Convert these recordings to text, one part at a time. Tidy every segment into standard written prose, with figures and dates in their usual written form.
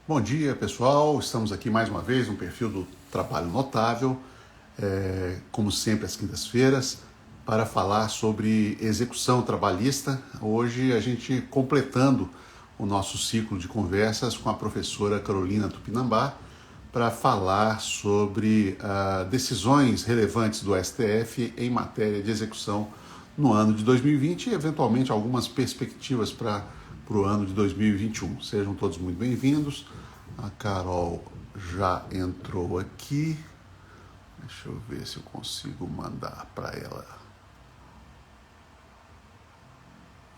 Bom dia, pessoal. Estamos aqui mais uma vez no perfil do Trabalho Notável, como sempre às quintas-feiras, para falar sobre execução trabalhista. Hoje a gente completando o nosso ciclo de conversas com a professora Carolina Tupinambá para falar sobre decisões relevantes do STF em matéria de execução no ano de 2020 e, eventualmente, algumas perspectivas para o ano de 2021. Sejam todos muito bem-vindos. A Carol já entrou aqui. Deixa eu ver se eu consigo mandar para ela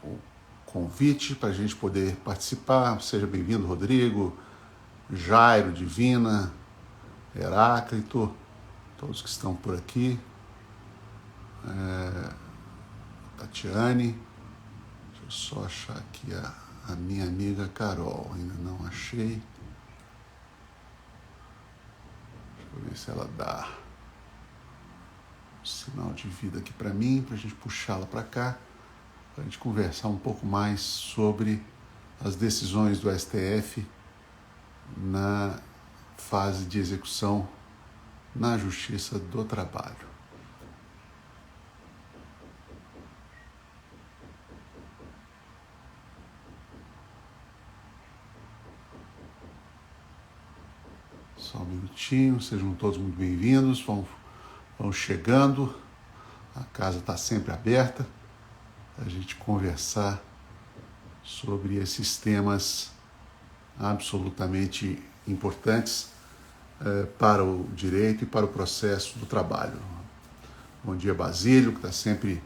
o convite para a gente poder participar. Seja bem-vindo, Rodrigo, Jairo, Divina, Heráclito, todos que estão por aqui. Tatiane. Deixa eu só achar aqui a minha amiga Carol. Ainda não achei. Deixa eu ver se ela dá um sinal de vida aqui para mim, para a gente puxá-la para cá, para a gente conversar um pouco mais sobre as decisões do STF na fase de execução na Justiça do Trabalho. Só um minutinho, sejam todos muito bem-vindos, vão chegando, a casa está sempre aberta para a gente conversar sobre esses temas absolutamente importantes para o direito e para o processo do trabalho. Bom dia, Basílio, que está sempre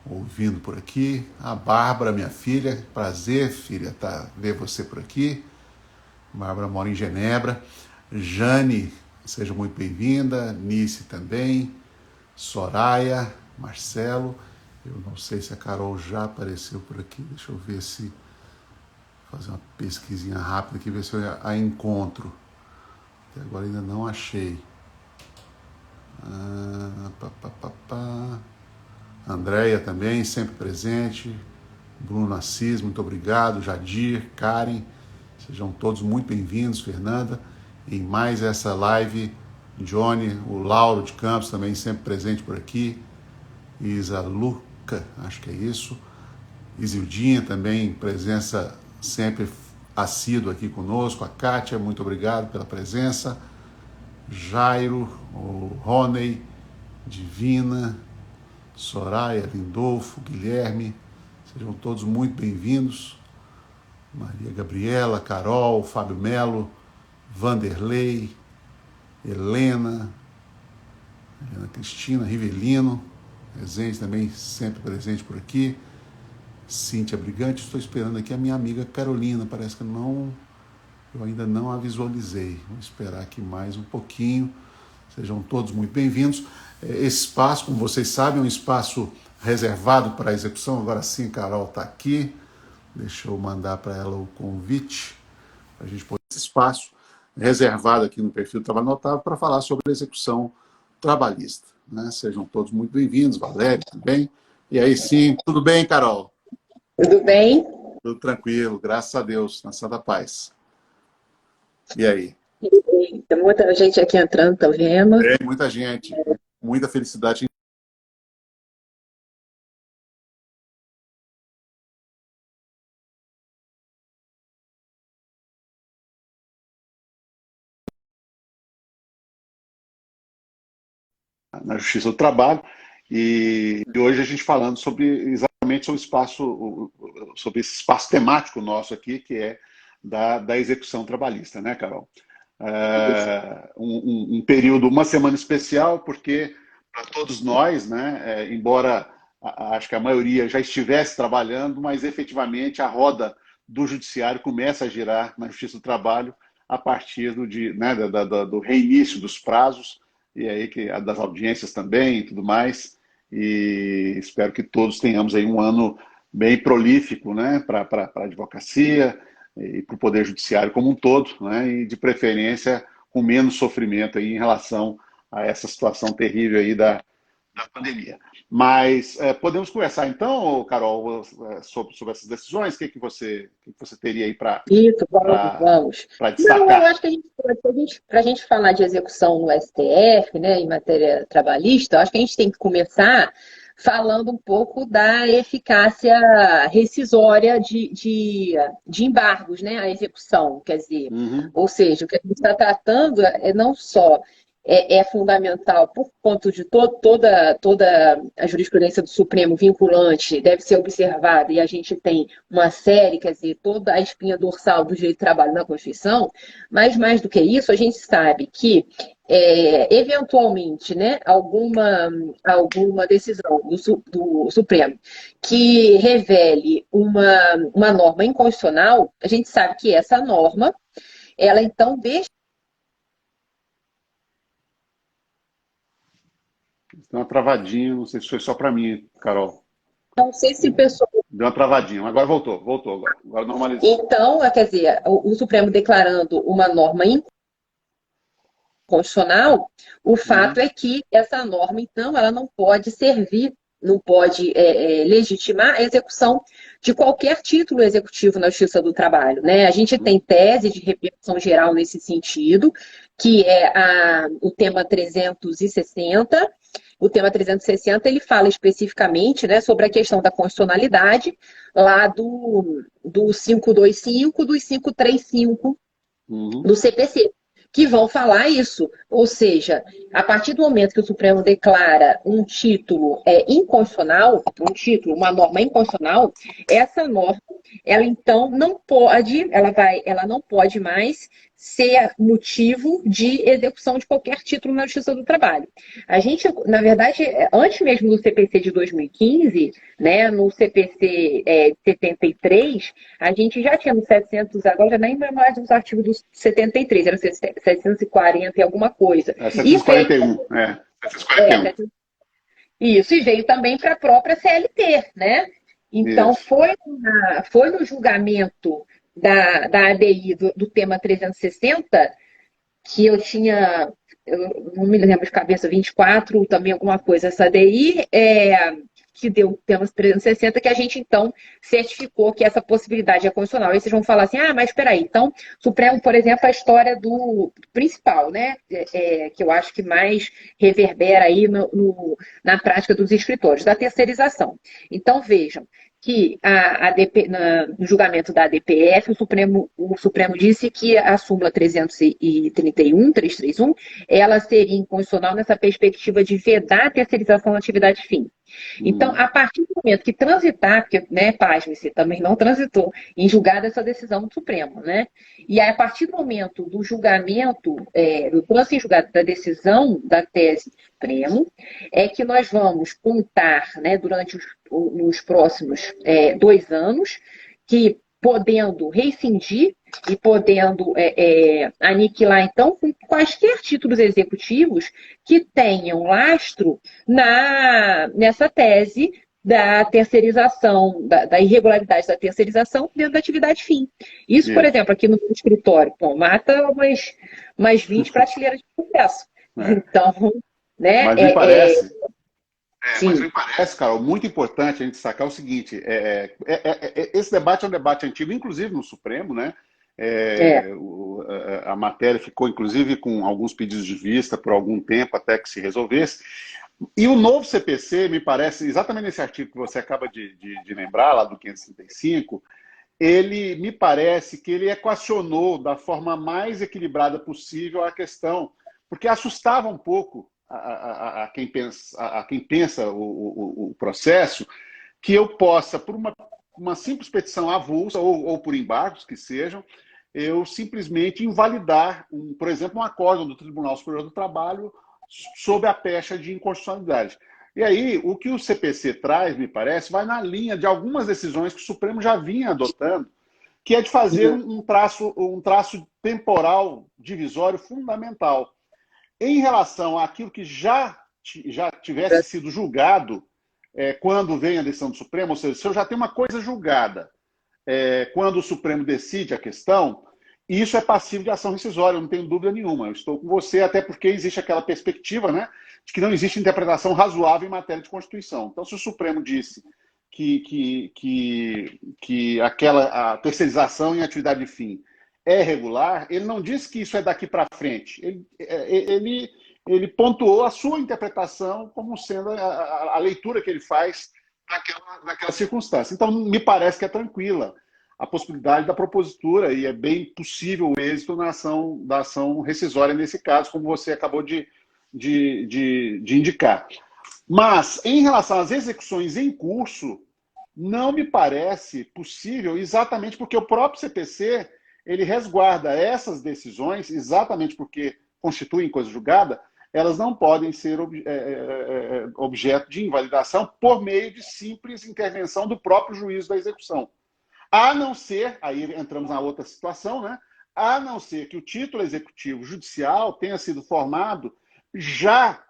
ouvindo por aqui. A Bárbara, minha filha, prazer, filha, ver você por aqui. Bárbara mora em Genebra. Jane, seja muito bem-vinda. Nice também. Soraya, Marcelo. Eu não sei se a Carol já apareceu por aqui. Deixa eu ver se... fazer uma pesquisinha rápida aqui, ver se eu a encontro. Até agora ainda não achei. Andréia também, sempre presente. Bruno Assis, muito obrigado. Jadir, Karen, sejam todos muito bem-vindos. Fernanda, em mais essa live. Johnny, o Lauro de Campos também sempre presente por aqui. Isa Luca, acho que é isso. Isildinha também, presença sempre assídua aqui conosco. A Kátia, muito obrigado pela presença. Jairo, o Roney, Divina, Soraya, Lindolfo, Guilherme, sejam todos muito bem-vindos. Maria Gabriela, Carol, Fábio Melo, Vanderlei, Helena Cristina, Rivelino, presente também, sempre presente por aqui. Cíntia Brigante, estou esperando aqui a minha amiga Carolina, parece que eu ainda não a visualizei. Vamos esperar aqui mais um pouquinho. Sejam todos muito bem-vindos. Esse espaço, como vocês sabem, é um espaço reservado para a execução. Agora sim, Carol está aqui. Deixa eu mandar para ela o convite para a gente pôr esse espaço reservado aqui no perfil do Trabalho Notável para falar sobre a execução trabalhista. Né? Sejam todos muito bem-vindos. Valério, tudo bem? E aí sim, tudo bem, Carol? Tudo bem? Tudo tranquilo, graças a Deus, na santa paz. E aí? Tem muita gente aqui entrando, tá vendo? Tem muita gente, muita felicidade na Justiça do Trabalho. E hoje a gente falando exatamente sobre sobre esse espaço temático nosso aqui, que é da execução trabalhista, né, Carol? Um período, uma semana especial, porque para todos nós, né, embora acho que a maioria já estivesse trabalhando, mas efetivamente a roda do judiciário começa a girar na Justiça do Trabalho a partir né, do reinício dos prazos, e aí das audiências também e tudo mais. E espero que todos tenhamos aí um ano bem prolífico, né, para a advocacia e para o Poder Judiciário como um todo, né, e de preferência com menos sofrimento aí em relação a essa situação terrível aí da pandemia. Mas podemos conversar então, Carol, sobre essas decisões? O que você teria aí Isso, vamos, vamos. Não, eu destacar? acho que para a gente falar de execução no STF, né, em matéria trabalhista, eu acho que a gente tem que começar falando um pouco da eficácia rescisória de embargos, né, à execução. Quer dizer, Uhum. ou seja, o que a gente está tratando é não só é fundamental por conta de toda a jurisprudência do Supremo vinculante deve ser observada, e a gente tem uma série, quer dizer, toda a espinha dorsal do direito do trabalho na Constituição, mas mais do que isso, a gente sabe que, eventualmente, né, alguma decisão do Supremo que revele uma norma inconstitucional, a gente sabe que essa norma, ela então deixa. Deu uma travadinha, não sei se foi só para mim, Carol. Não sei se o pessoal. Deu uma travadinha, agora voltou agora normalizou. Então, quer dizer, o Supremo declarando uma norma inconstitucional, o fato Uhum. é que essa norma, então, ela não pode servir, não pode legitimar a execução de qualquer título executivo na Justiça do Trabalho, né? A gente tem tese de repercussão geral nesse sentido, que é o tema 360. O tema 360 ele fala especificamente, né, sobre a questão da constitucionalidade lá do 525, dos 535 Uhum. do CPC, que vão falar isso. Ou seja, a partir do momento que o Supremo declara um título inconstitucional, uma norma inconstitucional, essa norma, ela então não pode, ela não pode mais ser motivo de execução de qualquer título na Justiça do Trabalho. A gente, na verdade, antes mesmo do CPC de 2015, né, no CPC 73, a gente já tinha nos 700, agora já nem lembro mais dos artigos dos 73, era 740 e alguma coisa. É E veio, 741, 741. isso, e veio também para a própria CLT, né? Então, Isso. foi no julgamento da ADI do tema 360 que eu não me lembro de cabeça, 24, também alguma coisa, essa ADI, que deu temas 360, que a gente, então, certificou que essa possibilidade é constitucional. Aí vocês vão falar assim, mas espera aí, então, Supremo, por exemplo, a história do principal, né, que eu acho que mais reverbera aí na prática dos escritórios, da terceirização. Então, vejam, que no julgamento da ADPF, o Supremo disse que a súmula 331, ela seria inconstitucional nessa perspectiva de vedar a terceirização da atividade fim. Então, Uhum. a partir do momento que transitar, porque, né, pasme-se, também não transitou, em julgada essa decisão do Supremo, né? E aí, a partir do momento do julgamento, do trânsito em julgado da decisão da tese do Supremo, é que nós vamos contar, né, durante nos próximos 2 anos, que podendo rescindir e podendo aniquilar, então, com quaisquer títulos executivos que tenham lastro nessa tese da terceirização, da irregularidade da terceirização dentro da atividade fim. Isso, por Isso. exemplo, aqui no escritório, mata umas 20 prateleiras de processo. É. Então, né, Mas me parece, mas sim, me parece, Carol, muito importante a gente destacar o seguinte: esse debate é um debate antigo, inclusive no Supremo, né? é, A matéria ficou, inclusive, com alguns pedidos de vista por algum tempo até que se resolvesse. E o novo CPC, me parece, exatamente nesse artigo que você acaba de lembrar, lá do 535, ele me parece que ele equacionou da forma mais equilibrada possível a questão, porque assustava um pouco a quem pensa o processo, que eu possa, por uma simples petição avulsa, ou por embargos que sejam, eu simplesmente invalidar, por exemplo, um acórdão do Tribunal Superior do Trabalho sob a pecha de inconstitucionalidade. E aí, o que o CPC traz, me parece, vai na linha de algumas decisões que o Supremo já vinha adotando, que é de fazer um traço temporal divisório fundamental. Em relação àquilo que já tivesse sido julgado quando vem a decisão do Supremo, ou seja, se eu já tenho uma coisa julgada quando o Supremo decide a questão, isso é passivo de ação rescisória, eu não tenho dúvida nenhuma. Eu estou com você, até porque existe aquela perspectiva, né, de que não existe interpretação razoável em matéria de Constituição. Então, se o Supremo disse que a terceirização em atividade de fim é regular, ele não disse que isso é daqui para frente. Ele pontuou a sua interpretação como sendo a leitura que ele faz naquela circunstância. Então, me parece que é tranquila a possibilidade da propositura e é bem possível o êxito da ação rescisória nesse caso, como você acabou de indicar. Mas, em relação às execuções em curso, não me parece possível, exatamente porque o próprio CPC ele resguarda essas decisões, exatamente porque constituem coisa julgada, elas não podem ser objeto de invalidação por meio de simples intervenção do próprio juízo da execução. A não ser, aí entramos na outra situação, né? A não ser que o título executivo judicial tenha sido formado já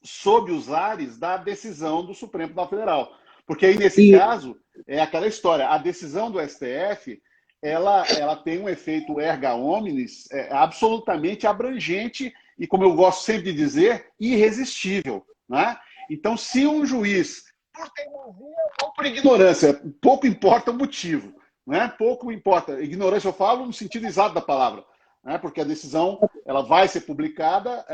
sob os ares da decisão do Supremo Tribunal Federal. Porque aí, nesse caso, é aquela história, a decisão do STF, ela tem um efeito erga omnes absolutamente abrangente e, como eu gosto sempre de dizer, irresistível. Né? Então, se um juiz, por teimosia ou por ignorância, pouco importa o motivo, né? Pouco importa. Ignorância eu falo no sentido exato da palavra, né? Porque a decisão ela vai ser publicada,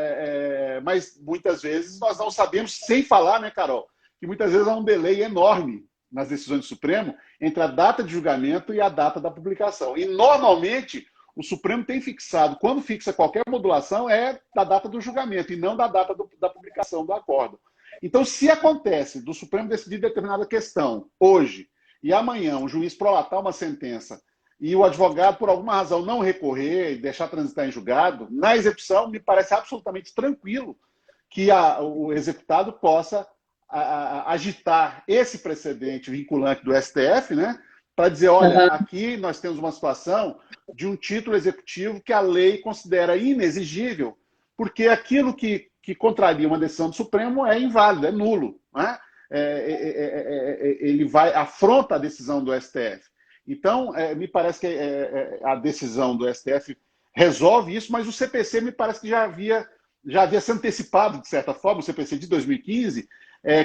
mas muitas vezes nós não sabemos, sem falar, né, Carol, que muitas vezes há um delay enorme nas decisões do Supremo entre a data de julgamento e a data da publicação. E, normalmente, o Supremo tem fixado, quando fixa qualquer modulação, é da data do julgamento e não da data da publicação do acordo. Então, se acontece do Supremo decidir determinada questão hoje e amanhã o juiz prolatar uma sentença e o advogado, por alguma razão, não recorrer e deixar transitar em julgado, na execução, me parece absolutamente tranquilo que o executado possa agitar esse precedente vinculante do STF, né, para dizer, olha, aqui nós temos uma situação de um título executivo que a lei considera inexigível, porque aquilo que contraria uma decisão do Supremo é inválido, é nulo. Né? Ele afronta a decisão do STF. Então, me parece que a decisão do STF resolve isso, mas o CPC me parece que já havia se antecipado, de certa forma, o CPC de 2015,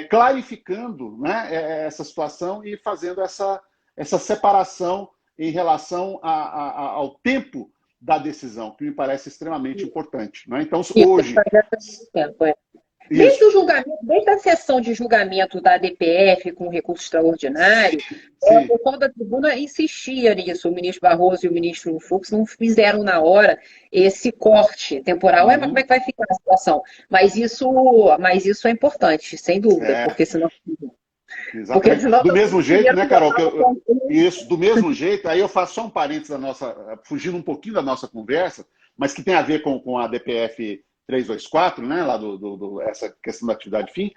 clarificando, né, essa situação e fazendo essa separação em relação ao tempo da decisão, que me parece extremamente importante. Né? Então, hoje... Desde o julgamento, desde a sessão de julgamento da DPF com recurso extraordinário, o pessoal da tribuna insistia nisso. O ministro Barroso e o ministro Fux não fizeram na hora esse corte temporal. Mas como é que vai ficar a situação? Mas isso é importante, sem dúvida, porque senão... Exatamente. Do mesmo jeito, né, Carol? Isso, do mesmo jeito, aí eu faço só um parênteses fugindo um pouquinho da nossa conversa, mas que tem a ver com a DPF 324, né, lá essa questão da atividade fim,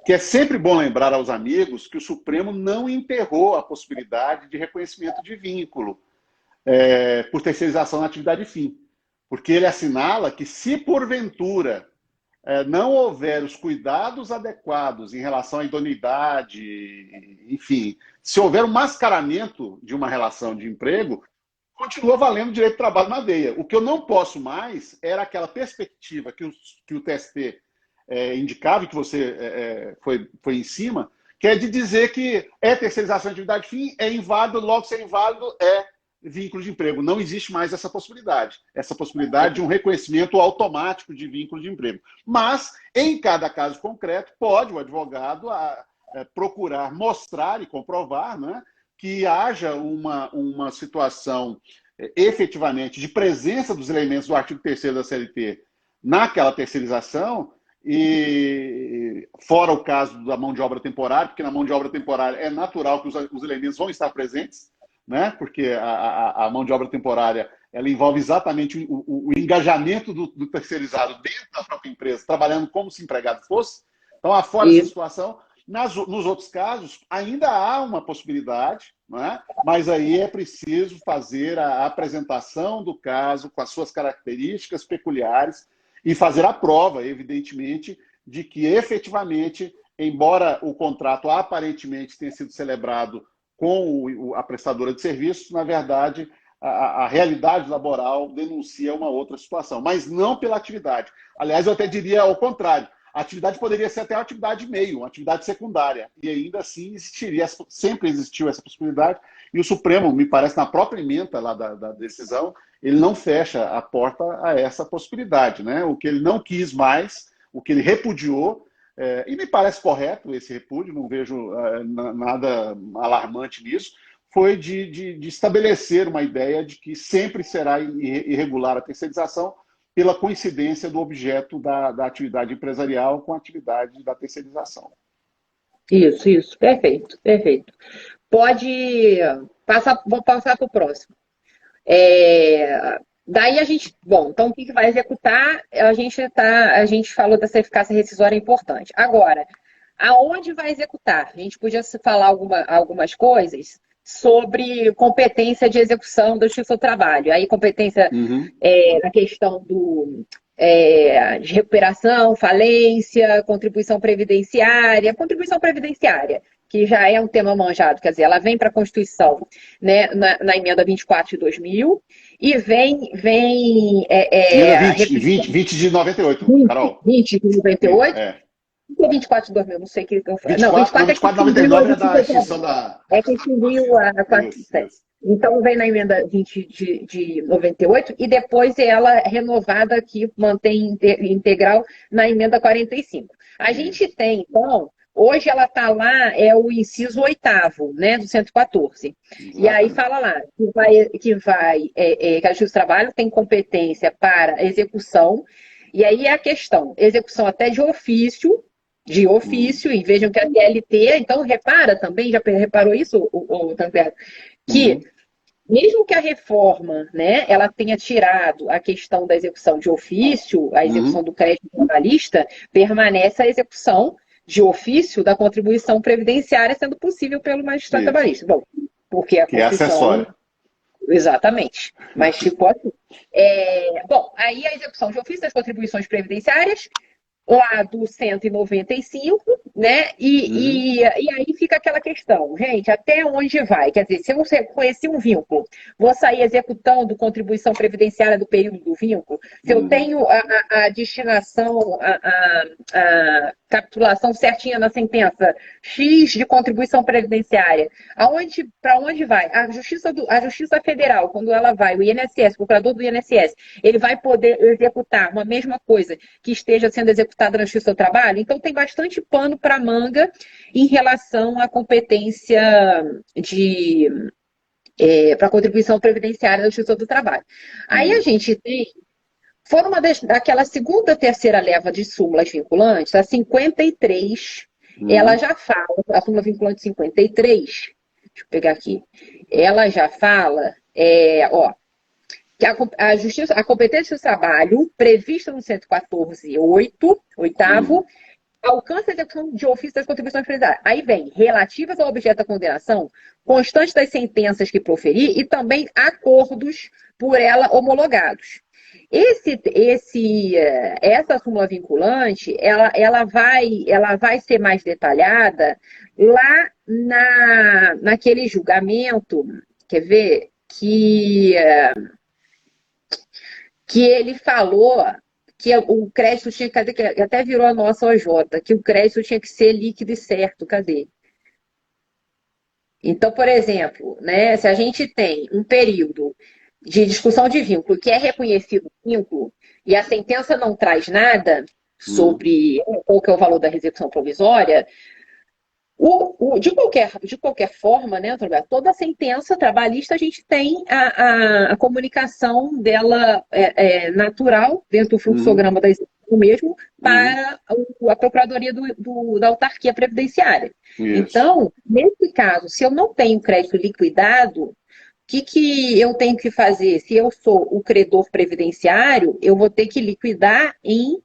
que é sempre bom lembrar aos amigos que o Supremo não enterrou a possibilidade de reconhecimento de vínculo por terceirização na atividade fim. Porque ele assinala que se porventura não houver os cuidados adequados em relação à idoneidade, enfim, se houver um mascaramento de uma relação de emprego, continua valendo o direito de trabalho na veia. O que eu não posso mais era aquela perspectiva que o TST indicava, e que você foi em cima, que é de dizer que terceirização de atividade fim, é inválido, logo ser inválido vínculo de emprego. Não existe mais essa possibilidade de um reconhecimento automático de vínculo de emprego. Mas, em cada caso concreto, pode o advogado procurar mostrar e comprovar, né, que haja uma situação efetivamente de presença dos elementos do artigo 3º da CLT naquela terceirização, e fora o caso da mão de obra temporária, porque na mão de obra temporária é natural que os elementos vão estar presentes, né? Porque a mão de obra temporária ela envolve exatamente o engajamento do terceirizado dentro da própria empresa, trabalhando como se o empregado fosse. Então, fora essa situação, nos outros casos, ainda há uma possibilidade, né? Mas aí é preciso fazer a apresentação do caso com as suas características peculiares e fazer a prova, evidentemente, de que efetivamente, embora o contrato aparentemente tenha sido celebrado com a prestadora de serviços, na verdade, a realidade laboral denuncia uma outra situação, mas não pela atividade. Aliás, eu até diria ao contrário. A atividade poderia ser até uma atividade meio, uma atividade secundária. E ainda assim existiria, sempre existiu essa possibilidade. E o Supremo, me parece, na própria ementa lá da decisão, ele não fecha a porta a essa possibilidade, né? O que ele não quis mais, o que ele repudiou, e me parece correto esse repúdio, não vejo nada alarmante nisso, foi de estabelecer uma ideia de que sempre será irregular a terceirização pela coincidência do objeto da atividade empresarial com a atividade da terceirização. Isso, perfeito, perfeito. Pode passar, vou passar para o próximo. Daí a gente, bom, então o que vai executar? A gente falou dessa eficácia rescisória importante. Agora, aonde vai executar? A gente podia falar algumas coisas sobre competência de execução da Justiça do Trabalho. Aí competência na questão de recuperação, falência, contribuição previdenciária, que já é um tema manjado, quer dizer, ela vem para a Constituição, né, na emenda 24 de 2000 e vem emenda 20 de 98, Carol. 20 de 98. Ou 24 de 2000, não sei o que eu falei. 24 de 99 é da extinção da... É que extinguiu a 47. Então, vem na emenda 20 de 98 e depois ela renovada aqui, mantém integral na emenda 45. A gente tem, então, hoje ela está lá, é o inciso 8º, né, do 114. Exatamente. E aí fala lá que a Justiça do Trabalho tem competência para execução, e aí é a questão, execução até de ofício, e vejam que a CLT, então repara também, já reparou isso, o Tancredo? Que mesmo que a reforma, né, ela tenha tirado a questão da execução de ofício, a execução do crédito trabalhista, permanece a execução de ofício da contribuição previdenciária sendo possível pelo magistrado trabalhista. Bom, porque a Constituição... é acessória. Exatamente, mas ficou assim. Bom, aí a execução de ofício das contribuições previdenciárias, lá do 195, né? E aí fica aquela questão, gente, até onde vai? Quer dizer, se eu reconheci um vínculo, vou sair executando contribuição previdenciária do período do vínculo? Se eu tenho a destinação, a capitulação certinha na sentença, X de contribuição previdenciária, para onde vai? A Justiça Federal, quando ela vai, o INSS, o procurador do INSS, ele vai poder executar uma mesma coisa que esteja sendo executada na Justiça do Trabalho? Então tem bastante pano para manga em relação à competência para contribuição previdenciária da Justiça do Trabalho. Aí a gente tem, foram daquela segunda, terceira leva de súmulas vinculantes, a 53, ela já fala, a súmula vinculante 53, deixa eu pegar aqui, ela já fala, que a competência do trabalho, prevista no 114, 8º, alcança a execução de ofício das contribuições previdenciárias. Aí vem, relativas ao objeto da condenação, constante das sentenças que proferir e também acordos por ela homologados. Essa súmula vinculante, ela vai ser mais detalhada lá naquele julgamento, quer ver, que ele falou que o crédito tinha que, até virou a nossa OJ, que o crédito tinha que ser líquido e certo, cadê? Então, por exemplo, né, se a gente tem um período de discussão de vínculo que é reconhecido vínculo e a sentença não traz nada sobre qual que é o valor da execução provisória, de qualquer forma, né, toda a sentença trabalhista a gente tem a comunicação dela natural dentro do fluxograma da execução mesmo para a Procuradoria da Autarquia Previdenciária. Isso. Então, nesse caso, se eu não tenho crédito liquidado, o que eu tenho que fazer? Se eu sou o credor previdenciário, eu vou ter que liquidar em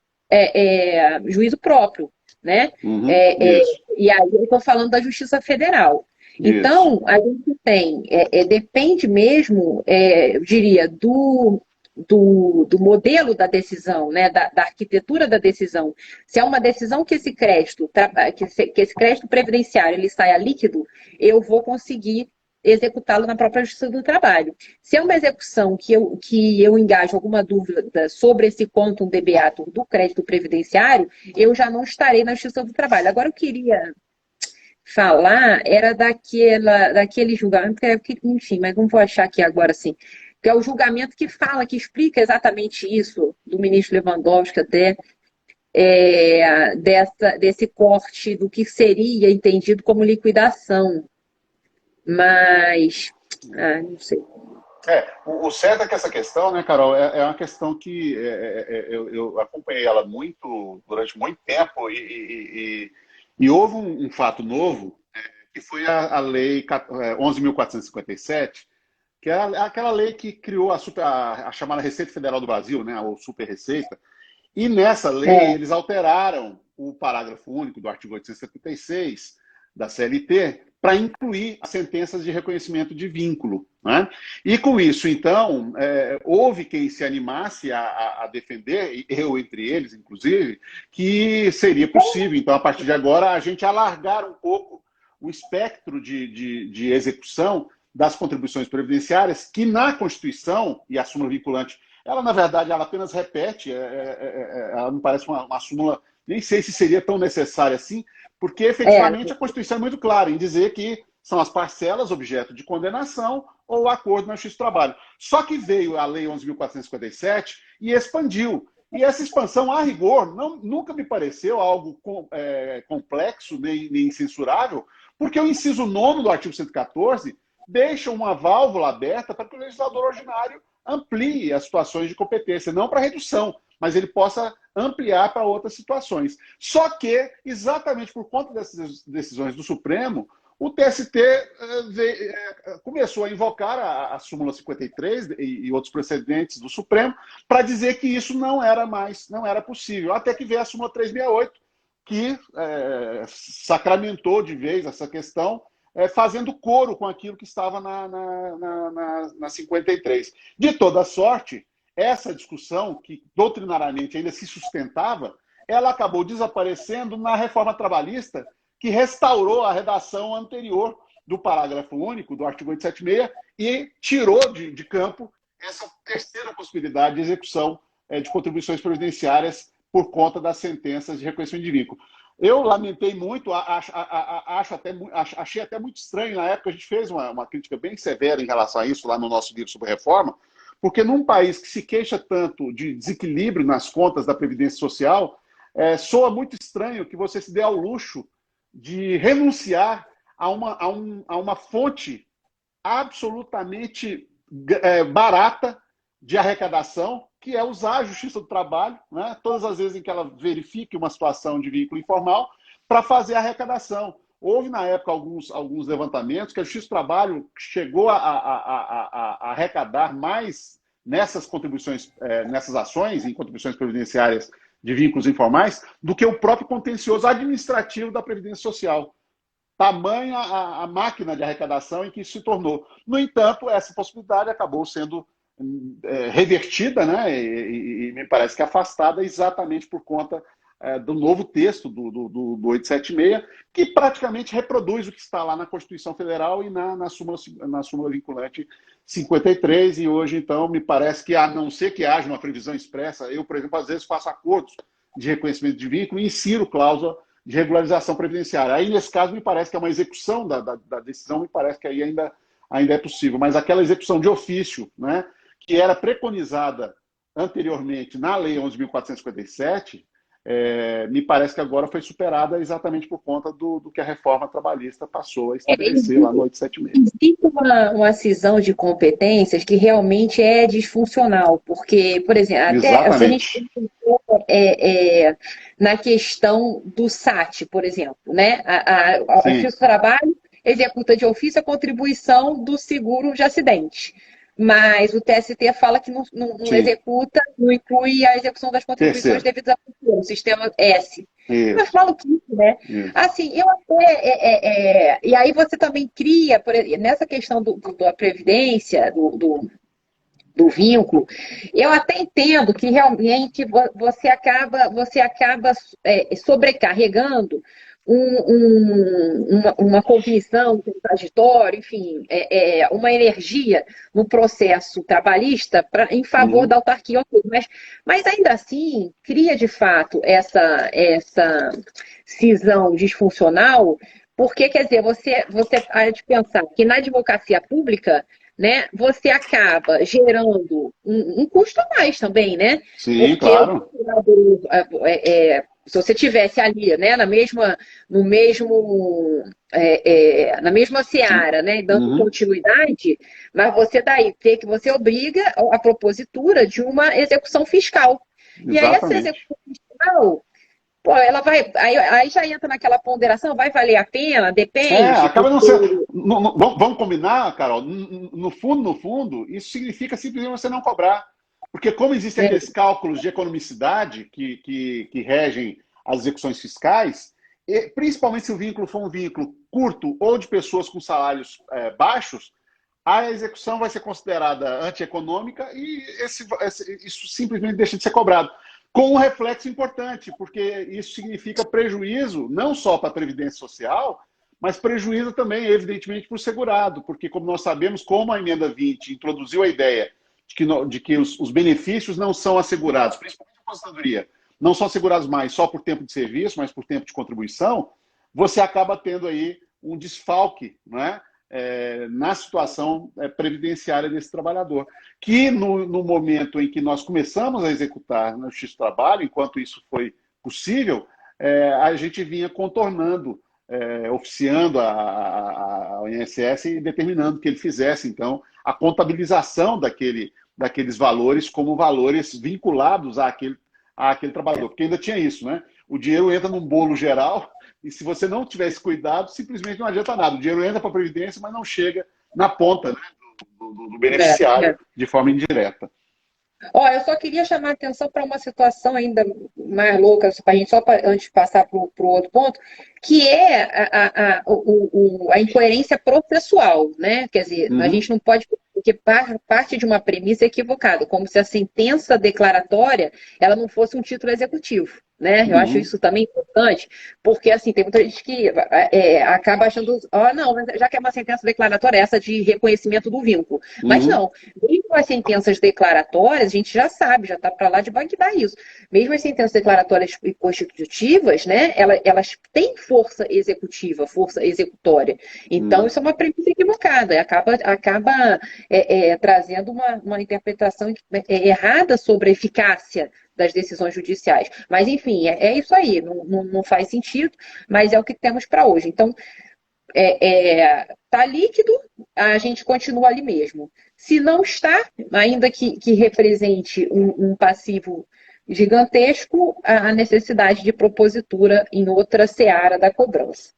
juízo próprio, né? E aí eu estou falando da Justiça Federal. Isso. Então, a gente tem, depende mesmo, eu diria, do modelo da decisão, né, da arquitetura da decisão. Se é uma decisão que esse crédito previdenciário ele saia líquido, eu vou conseguir executá-lo na própria Justiça do Trabalho. Se é uma execução que eu engajo alguma dúvida sobre esse quantum de beatum do crédito previdenciário, eu já não estarei na Justiça do Trabalho. Agora, eu queria falar, era daquele julgamento, enfim, mas não vou achar aqui agora, assim, que é o julgamento que fala, que explica exatamente isso, do ministro Lewandowski até, desse corte do que seria entendido como liquidação. Mas, não sei. O certo é que essa questão, né, Carol, é uma questão que eu acompanhei ela durante muito tempo e houve um fato novo, que foi a Lei 11.457, que é aquela lei que criou a chamada Receita Federal do Brasil, né, ou Super Receita. E nessa lei eles alteraram o parágrafo único do artigo 876 da CLT para incluir as sentenças de reconhecimento de vínculo, né? E com isso, então, houve quem se animasse a defender, eu entre eles, inclusive, que seria possível, então, a partir de agora, a gente alargar um pouco o espectro de execução das contribuições previdenciárias, que na Constituição, e a súmula vinculante, ela, na verdade, ela apenas repete, ela me parece uma súmula, nem sei se seria tão necessária assim, porque efetivamente a Constituição é muito clara em dizer que são as parcelas objeto de condenação ou acordo na Justiça do Trabalho. Só que veio a Lei 11.457 e expandiu. E essa expansão, a rigor, nunca me pareceu algo complexo nem censurável, porque o inciso 9º do artigo 114 deixa uma válvula aberta para que o legislador ordinário amplie as situações de competência, não para redução, mas ele possa ampliar para outras situações. Só que, exatamente por conta dessas decisões do Supremo, o TST começou a invocar a súmula 53 e outros precedentes do Supremo para dizer que isso não era possível, até que veio a súmula 368, que sacramentou de vez essa questão, fazendo coro com aquilo que estava na 53. De toda sorte, essa discussão, que doutrinariamente ainda se sustentava, ela acabou desaparecendo na reforma trabalhista, que restaurou a redação anterior do parágrafo único do artigo 876 e tirou de campo essa terceira possibilidade de execução de contribuições previdenciárias por conta das sentenças de reconhecimento de vínculo. Eu lamentei muito, achei até muito estranho, na época a gente fez uma crítica bem severa em relação a isso lá no nosso livro sobre reforma, porque num país que se queixa tanto de desequilíbrio nas contas da Previdência Social, soa muito estranho que você se dê ao luxo de renunciar a uma fonte absolutamente barata de arrecadação, que é usar a Justiça do Trabalho, né, todas as vezes em que ela verifique uma situação de vínculo informal, para fazer a arrecadação. Houve, na época, alguns levantamentos que a Justiça do Trabalho chegou a arrecadar mais nessas contribuições, nessas ações em contribuições previdenciárias de vínculos informais, do que o próprio contencioso administrativo da Previdência Social. Tamanha a máquina de arrecadação em que isso se tornou. No entanto, essa possibilidade acabou sendo revertida, né, e me parece que afastada exatamente por conta do novo texto do 876, que praticamente reproduz o que está lá na Constituição Federal e na súmula vinculante 53, e hoje, então, me parece que, a não ser que haja uma previsão expressa, eu, por exemplo, às vezes faço acordos de reconhecimento de vínculo e insiro cláusula de regularização previdenciária. Aí, nesse caso, me parece que é uma execução da decisão, me parece que aí ainda é possível, mas aquela execução de ofício, né, que era preconizada anteriormente na Lei 11.457, me parece que agora foi superada exatamente por conta do que a reforma trabalhista passou a estabelecer lá no 876. Existe uma cisão de competências que realmente é disfuncional, porque, por exemplo, até se a gente na questão do SAT, por exemplo, né? A Justiça do Trabalho executa de ofício a contribuição do seguro de acidente. Mas o TST fala que não executa, não inclui a execução das contribuições devidas ao sistema S. Mas falo que isso, né? Assim, eu até. E aí você também cria, nessa questão da previdência, do vínculo, eu até entendo que realmente você acaba sobrecarregando uma cognição contraditória, enfim, uma energia no processo trabalhista em favor da autarquia, ok. Mas ainda assim, cria de fato essa cisão disfuncional, porque, quer dizer, você há de pensar que na advocacia pública, né, você acaba gerando um custo a mais também, né? Sim, Porque claro. o procurador, se você tivesse ali, né, na mesma seara, né, dando continuidade, mas você daí que você obriga a propositura de uma execução fiscal. E aí essa Exatamente. execução fiscal, pô, ela vai, aí já entra naquela ponderação, vai valer a pena? Depende, Acaba não porque... sendo. Vamos combinar, Carol? No fundo, isso significa simplesmente você não cobrar. Porque, como existem aqueles cálculos de economicidade que regem as execuções fiscais, principalmente se o vínculo for um vínculo curto ou de pessoas com salários baixos, a execução vai ser considerada antieconômica e isso simplesmente deixa de ser cobrado. Com um reflexo importante, porque isso significa prejuízo não só para a Previdência Social, mas prejuízo também, evidentemente, para o segurado, porque, como nós sabemos, como a emenda 20 introduziu a ideia de que os benefícios não são assegurados, principalmente a aposentadoria, não são assegurados mais só por tempo de serviço, mas por tempo de contribuição, você acaba tendo aí um desfalque, não é? Na situação previdenciária desse trabalhador. Que no momento em que nós começamos a executar na Justiça do Trabalho, enquanto isso foi possível, a gente vinha contornando, oficiando a INSS e determinando que ele fizesse, então, a contabilização daqueles valores como valores vinculados àquele trabalhador. Porque ainda tinha isso, né? O dinheiro entra num bolo geral e se você não tivesse cuidado, simplesmente não adianta nada. O dinheiro entra para a Previdência, mas não chega na ponta, né, do beneficiário de forma indireta. Ó, eu só queria chamar a atenção para uma situação ainda mais louca, para a gente, antes de passar para o outro ponto, que é a incoerência processual, né? Quer dizer, a gente não pode, porque parte de uma premissa equivocada, como se a sentença declaratória ela não fosse um título executivo. Né? Eu acho isso também importante, porque assim, tem muita gente que acaba achando, não, já que é uma sentença declaratória, essa de reconhecimento do vínculo. Mas não, mesmo as sentenças declaratórias, a gente já sabe, já está para lá de Bagdá isso. Mesmo as sentenças declaratórias e constitutivas, né, elas têm força executiva, força executória. Então, isso é uma premissa equivocada, acaba trazendo uma interpretação errada sobre a eficácia das decisões judiciais. Mas, enfim, é isso aí, não faz sentido, mas é o que temos para hoje. Então, está líquido, a gente continua ali mesmo. Se não está, ainda que represente um passivo gigantesco, a necessidade de propositura em outra seara da cobrança.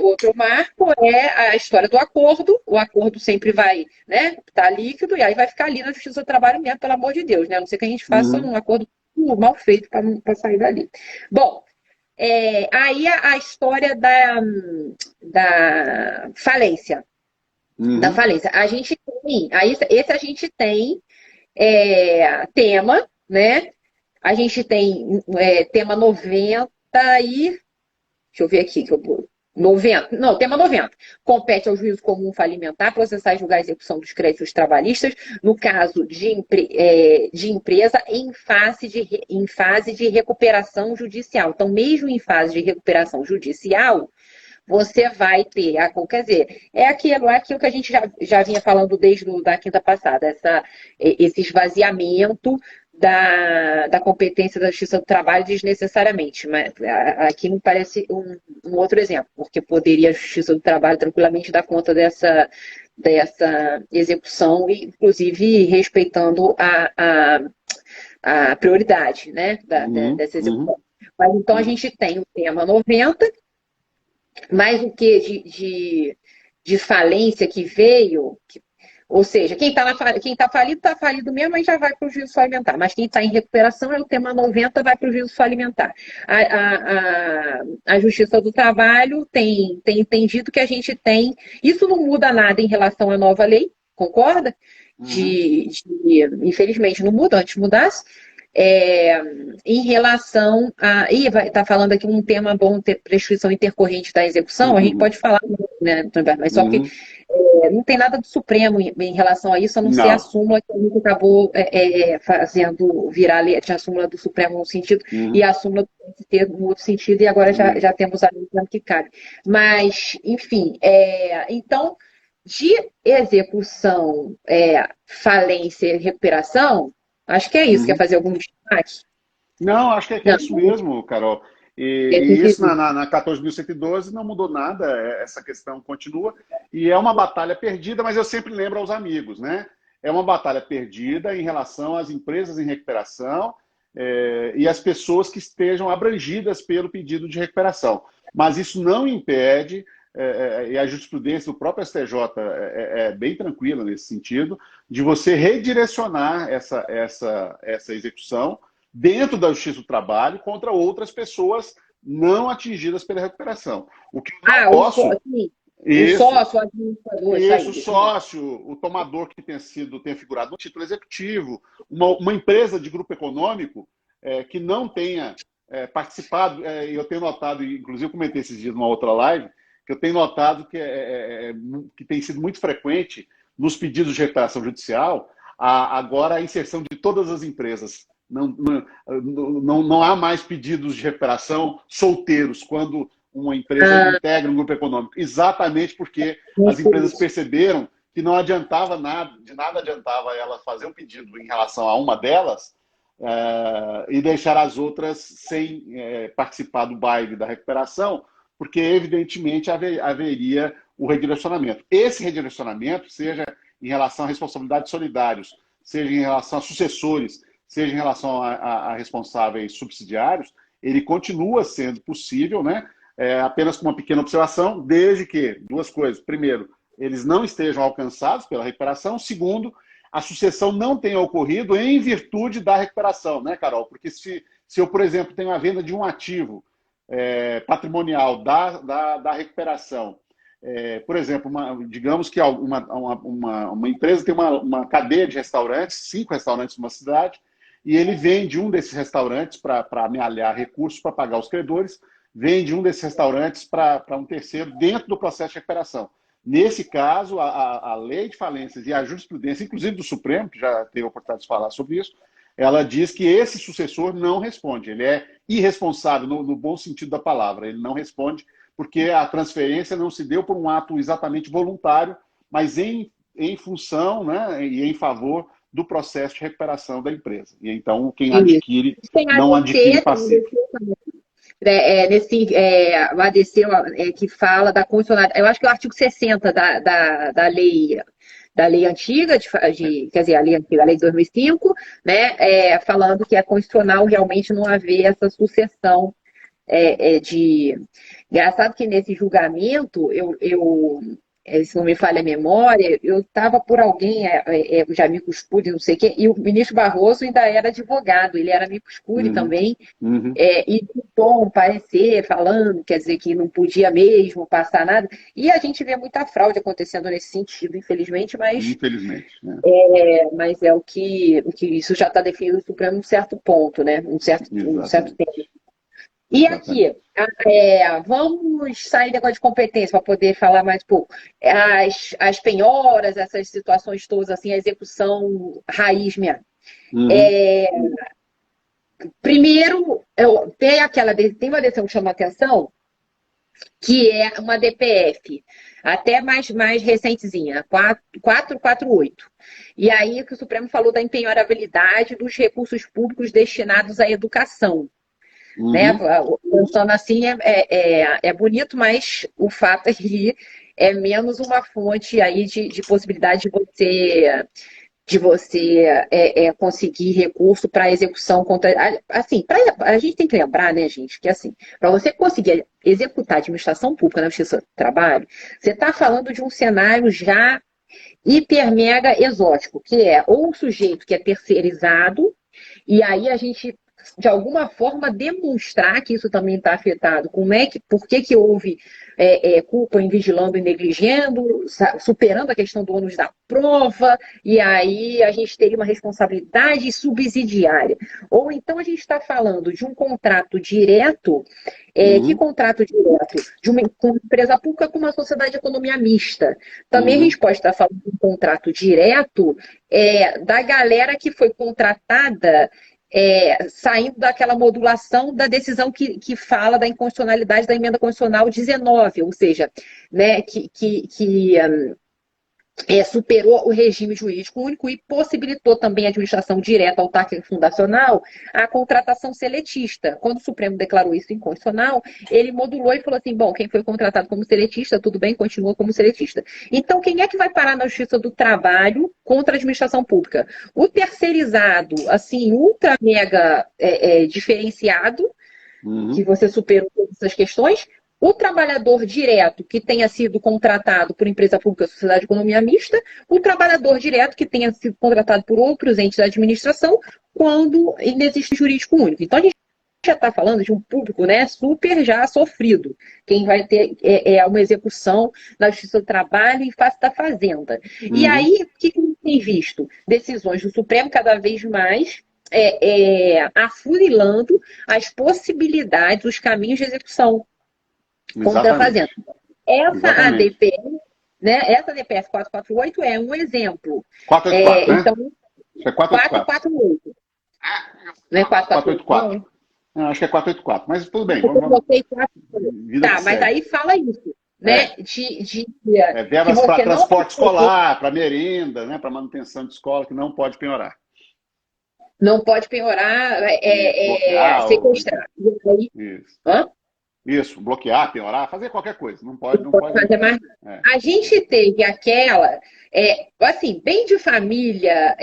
Outro marco é a história do acordo. O acordo sempre vai, né, tá líquido, e aí vai ficar ali na Justiça do Trabalho mesmo, pelo amor de Deus, né? A não ser que a gente faça um acordo mal feito para sair dali. Bom, aí a história da falência. Da falência. A gente tem, esse a gente tem tema, né? A gente tem tema 90 e deixa eu ver aqui, 90. Não, tema 90. Compete ao juízo comum falimentar processar e julgar a execução dos créditos trabalhistas no caso de empresa em fase de recuperação judicial. Então, mesmo em fase de recuperação judicial, você vai ter, quer dizer, é aquilo que a gente já vinha falando desde a quinta passada, esse esvaziamento da competência da Justiça do Trabalho desnecessariamente. Mas aqui me parece um outro exemplo, porque poderia a Justiça do Trabalho tranquilamente dar conta dessa execução, inclusive respeitando a prioridade, né, dessa execução. Mas então a gente tem o tema 90, mais o que de falência que veio, ou seja, quem está falido, está falido mesmo, mas já vai para o juízo falimentar. Mas quem está em recuperação é o tema 90, vai para o juízo falimentar. A Justiça do Trabalho tem entendido que a gente tem... Isso não muda nada em relação à nova lei, concorda? Infelizmente não muda, antes mudasse. Em relação a... Ih, está falando aqui um tema bom, ter prescrição intercorrente da execução, a gente pode falar, né, mas só que não tem nada do Supremo em relação a isso, a não ser a Não. súmula que a gente acabou fazendo virar a súmula do Supremo num sentido e a súmula do TST no outro sentido, e agora já temos a lei que cabe. Mas, enfim, então, de execução, falência e recuperação, acho que é isso. Quer fazer algum destaque? Não, acho que é isso mesmo, Carol. E isso na 14.112 não mudou nada, essa questão continua. E é uma batalha perdida, mas eu sempre lembro aos amigos, né? É uma batalha perdida em relação às empresas em recuperação e as pessoas que estejam abrangidas pelo pedido de recuperação. Mas isso não impede, e a jurisprudência do próprio STJ é bem tranquila nesse sentido, de você redirecionar essa execução dentro da Justiça do Trabalho contra outras pessoas não atingidas pela recuperação. O que eu não posso... O sócio, o administrador. Isso, o sócio, o tomador que tenha figurado no título executivo, uma empresa de grupo econômico que não tenha participado, eu tenho notado, inclusive eu comentei esses dias numa outra live, que eu tenho notado que tem sido muito frequente nos pedidos de recuperação judicial, agora a inserção de todas as empresas. Não há mais pedidos de recuperação solteiros quando uma empresa integra um grupo econômico. Exatamente porque as empresas perceberam que não adiantava de nada adiantava ela fazer um pedido em relação a uma delas e deixar as outras sem participar do baile da recuperação, porque evidentemente haveria o redirecionamento. Esse redirecionamento, seja em relação a responsabilidades solidários, seja em relação a sucessores, seja em relação a responsáveis subsidiários, ele continua sendo possível, né? Apenas com uma pequena observação, desde que, duas coisas. Primeiro, eles não estejam alcançados pela recuperação. Segundo, a sucessão não tenha ocorrido em virtude da recuperação, né, Carol? Porque se eu, por exemplo, tenho a venda de um ativo patrimonial da recuperação, por exemplo, digamos que uma empresa tem uma cadeia de restaurantes, 5 restaurantes numa cidade, e ele vende um desses restaurantes para amealhar recursos para pagar os credores, vende um desses restaurantes para um terceiro dentro do processo de recuperação. Nesse caso, a lei de falências e a jurisprudência, inclusive do Supremo, que já teve a oportunidade de falar sobre isso, ela diz que esse sucessor não responde. Ele é irresponsável no bom sentido da palavra. Ele não responde porque a transferência não se deu por um ato exatamente voluntário, mas em função, né, e em favor do processo de recuperação da empresa. E então, quem adquire, não adquire passivo. O ADC que fala da condicionalidade. Eu acho que é o artigo 60 da lei antiga, quer dizer, a lei antiga, a lei de 2005, né, falando que é constitucional realmente não haver essa sucessão Engraçado que nesse julgamento, se não me falha a memória, eu estava por alguém, já me cuscure, não sei o quê, e o ministro Barroso ainda era advogado, ele era me cuscure também, e ditou um parecer falando, quer dizer, que não podia mesmo passar nada, e a gente vê muita fraude acontecendo nesse sentido, infelizmente, mas... Infelizmente, né? Mas o que isso já está definido no Supremo um certo ponto, né? Um certo tempo. E aqui, vamos sair do negócio de competência para poder falar mais um pouco. As penhoras, essas situações todas, assim, a execução raiz mesmo. Primeiro, tem uma decisão que chama a atenção, que é uma DPF, até mais recentezinha, 448. E aí que o Supremo falou da empenhorabilidade dos recursos públicos destinados à educação. Né? Pensando assim é bonito, mas o fato é que é menos uma fonte aí de possibilidade de você conseguir recurso para execução contra. Assim, a gente tem que lembrar, né, gente, que assim, para você conseguir executar a administração pública na Justiça do Trabalho, você está falando de um cenário já hiper mega exótico, que é ou um sujeito que é terceirizado, e aí a gente de alguma forma, demonstrar que isso também está afetado. Por que houve culpa em vigilando e negligindo, superando a questão do ônus da prova, e aí a gente teria uma responsabilidade subsidiária. Ou então a gente está falando de um contrato direto. Que contrato direto? De uma empresa pública com uma sociedade de economia mista. Também a gente pode estar falando de um contrato direto da galera que foi contratada saindo daquela modulação da decisão que fala da inconstitucionalidade da emenda constitucional 19, ou seja, né, que superou o regime jurídico único e possibilitou também a administração direta autárquica fundacional a contratação seletista. Quando o Supremo declarou isso inconstitucional, ele modulou e falou assim, bom, quem foi contratado como seletista, tudo bem, continua como seletista. Então, quem é que vai parar na Justiça do Trabalho contra a administração pública? O terceirizado, assim, ultra mega diferenciado, que você superou todas essas questões. O trabalhador direto que tenha sido contratado por empresa pública, sociedade de economia mista, o trabalhador direto que tenha sido contratado por outros entes da administração, quando ainda existe jurídico único. Então, a gente já está falando de um público, né, super já sofrido. Quem vai ter uma execução na Justiça do Trabalho em face da Fazenda. E aí, o que a gente tem visto? Decisões do Supremo cada vez mais afunilando as possibilidades, os caminhos de execução contra a Fazenda. Essa ADPF, né, essa DPF 448 é um exemplo. 484, né? Então, é 448. Não é 484? Não, acho que é 484, mas tudo bem. Tá, mas aí fala isso, né? Verbas para transporte escolar, para merenda, né, para manutenção de escola, que não pode penhorar. Não pode penhorar, sequestrar. Isso. Hã? Isso, bloquear, penhorar, fazer qualquer coisa. Não pode fazer mais. A gente teve aquela, assim, bem de família,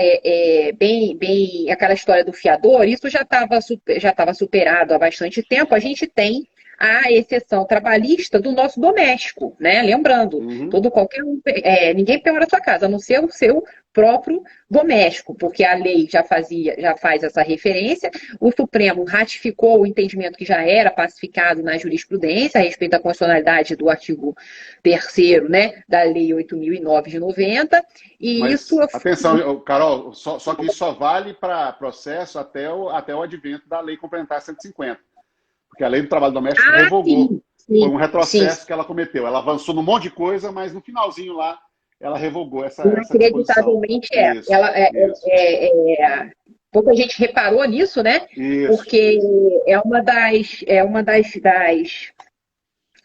bem aquela história do fiador, isso já estava superado há bastante tempo. A gente tem a exceção trabalhista do nosso doméstico, né? Lembrando, qualquer um, ninguém penhora a sua casa, a não ser o seu próprio doméstico, porque a lei já faz essa referência, o Supremo ratificou o entendimento que já era pacificado na jurisprudência a respeito da constitucionalidade do artigo 3º, né, da Lei 8.009 de 90, e mas, isso... Atenção, Carol, só que isso só vale para processo até o advento da Lei Complementar 150, porque a Lei do Trabalho Doméstico revogou. Sim, foi um retrocesso que ela cometeu. Ela avançou num monte de coisa, mas no finalzinho lá, ela revogou essa inacreditavelmente pouca gente reparou nisso, né? Isso, porque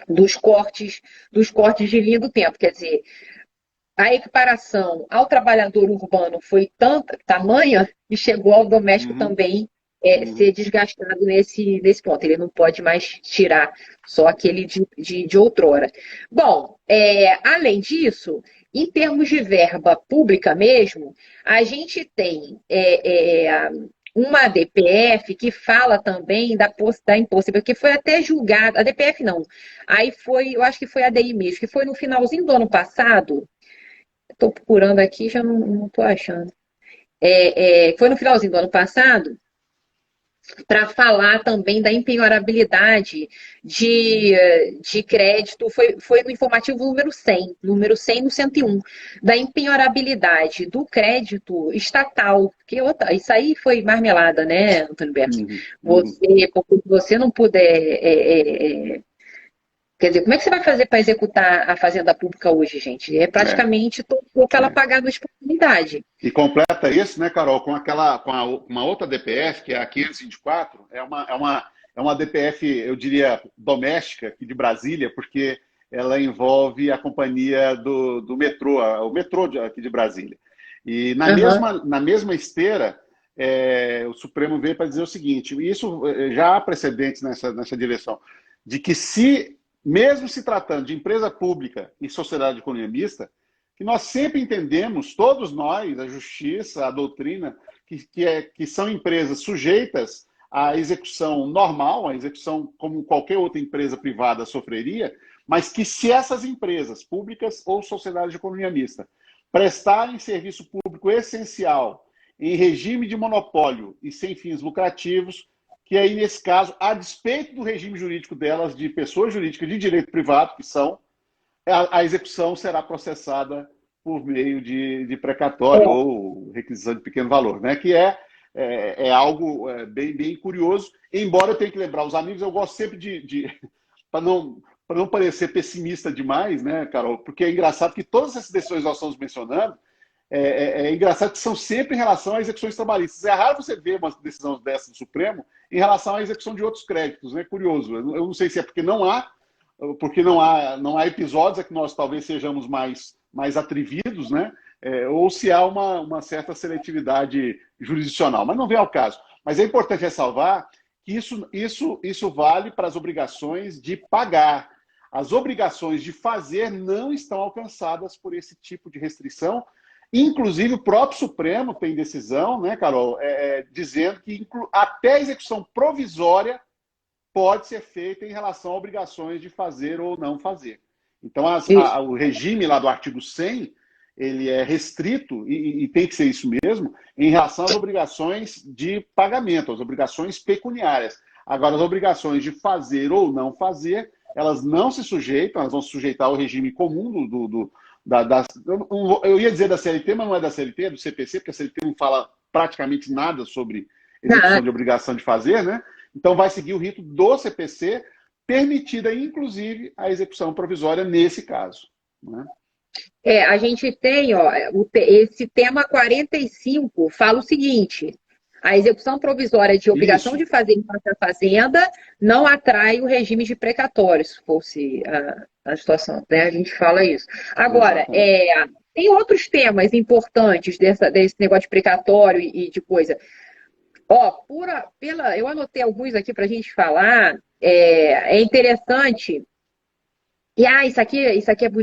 dos cortes de linha do tempo. Quer dizer, a equiparação ao trabalhador urbano foi tamanha e chegou ao doméstico também ser desgastado nesse ponto. Ele não pode mais tirar só aquele de outrora. Bom, além disso, em termos de verba pública mesmo, a gente tem uma DPF que fala também da impossibilidade, que foi até julgada, a DPF não, eu acho que foi a DI mesmo, que foi no finalzinho do ano passado, estou procurando aqui, já não estou achando, foi no finalzinho do ano passado, para falar também da empenhorabilidade de crédito, foi no informativo número 100 no 101, da empenhorabilidade do crédito estatal, que isso aí foi marmelada, né, Antônio Berto? Porque você não puder... Quer dizer, como é que você vai fazer para executar a fazenda pública hoje, gente? É praticamente todo ela pagar na disponibilidade. E completa isso, né, Carol, com uma outra DPF, que é a 524, é uma DPF, eu diria, doméstica aqui de Brasília, porque ela envolve a companhia do metrô, o metrô aqui de Brasília. E na mesma esteira, o Supremo veio para dizer o seguinte, e isso já há precedentes nessa direção, de que mesmo se tratando de empresa pública e sociedade de economia mista, que nós sempre entendemos, todos nós, a justiça, a doutrina, que são empresas sujeitas à execução normal, à execução como qualquer outra empresa privada sofreria, mas que se essas empresas públicas ou sociedade de economia mista prestarem serviço público essencial em regime de monopólio e sem fins lucrativos, que aí, nesse caso, a despeito do regime jurídico delas, de pessoas jurídicas de direito privado, que são, a execução será processada por meio de precatório ou requisição de pequeno valor, né? Que é algo bem curioso. Embora eu tenha que lembrar os amigos, eu gosto sempre para não parecer pessimista demais, né, Carol? Porque é engraçado que todas essas decisões que nós estamos mencionando, é engraçado que são sempre em relação a execuções trabalhistas. É raro você ver uma decisão dessa do Supremo em relação à execução de outros créditos, né? Curioso. Eu não sei se é porque não há episódios a que nós talvez sejamos mais atrevidos, né? Ou se há uma certa seletividade jurisdicional, mas não vem ao caso. Mas é importante ressalvar que isso vale para as obrigações de pagar. As obrigações de fazer não estão alcançadas por esse tipo de restrição. Inclusive, o próprio Supremo tem decisão, né, Carol, dizendo que até a execução provisória pode ser feita em relação a obrigações de fazer ou não fazer. Então, o regime lá do artigo 100, ele é restrito, e tem que ser isso mesmo, em relação às obrigações de pagamento, às obrigações pecuniárias. Agora, as obrigações de fazer ou não fazer, elas não se sujeitam, elas vão se sujeitar ao regime comum eu ia dizer da CLT, mas não é da CLT, é do CPC, porque a CLT não fala praticamente nada sobre execução de obrigação de fazer, né? Então, vai seguir o rito do CPC, permitida, inclusive, a execução provisória nesse caso, né? A gente tem, esse tema 45 fala o seguinte: a execução provisória de obrigação de fazer em face à fazenda não atrai o regime de precatório, se fosse a situação, né? A gente fala isso. Agora, tem outros temas importantes desse negócio de precatório e de coisa. Eu anotei alguns aqui para a gente falar. É interessante. Isso aqui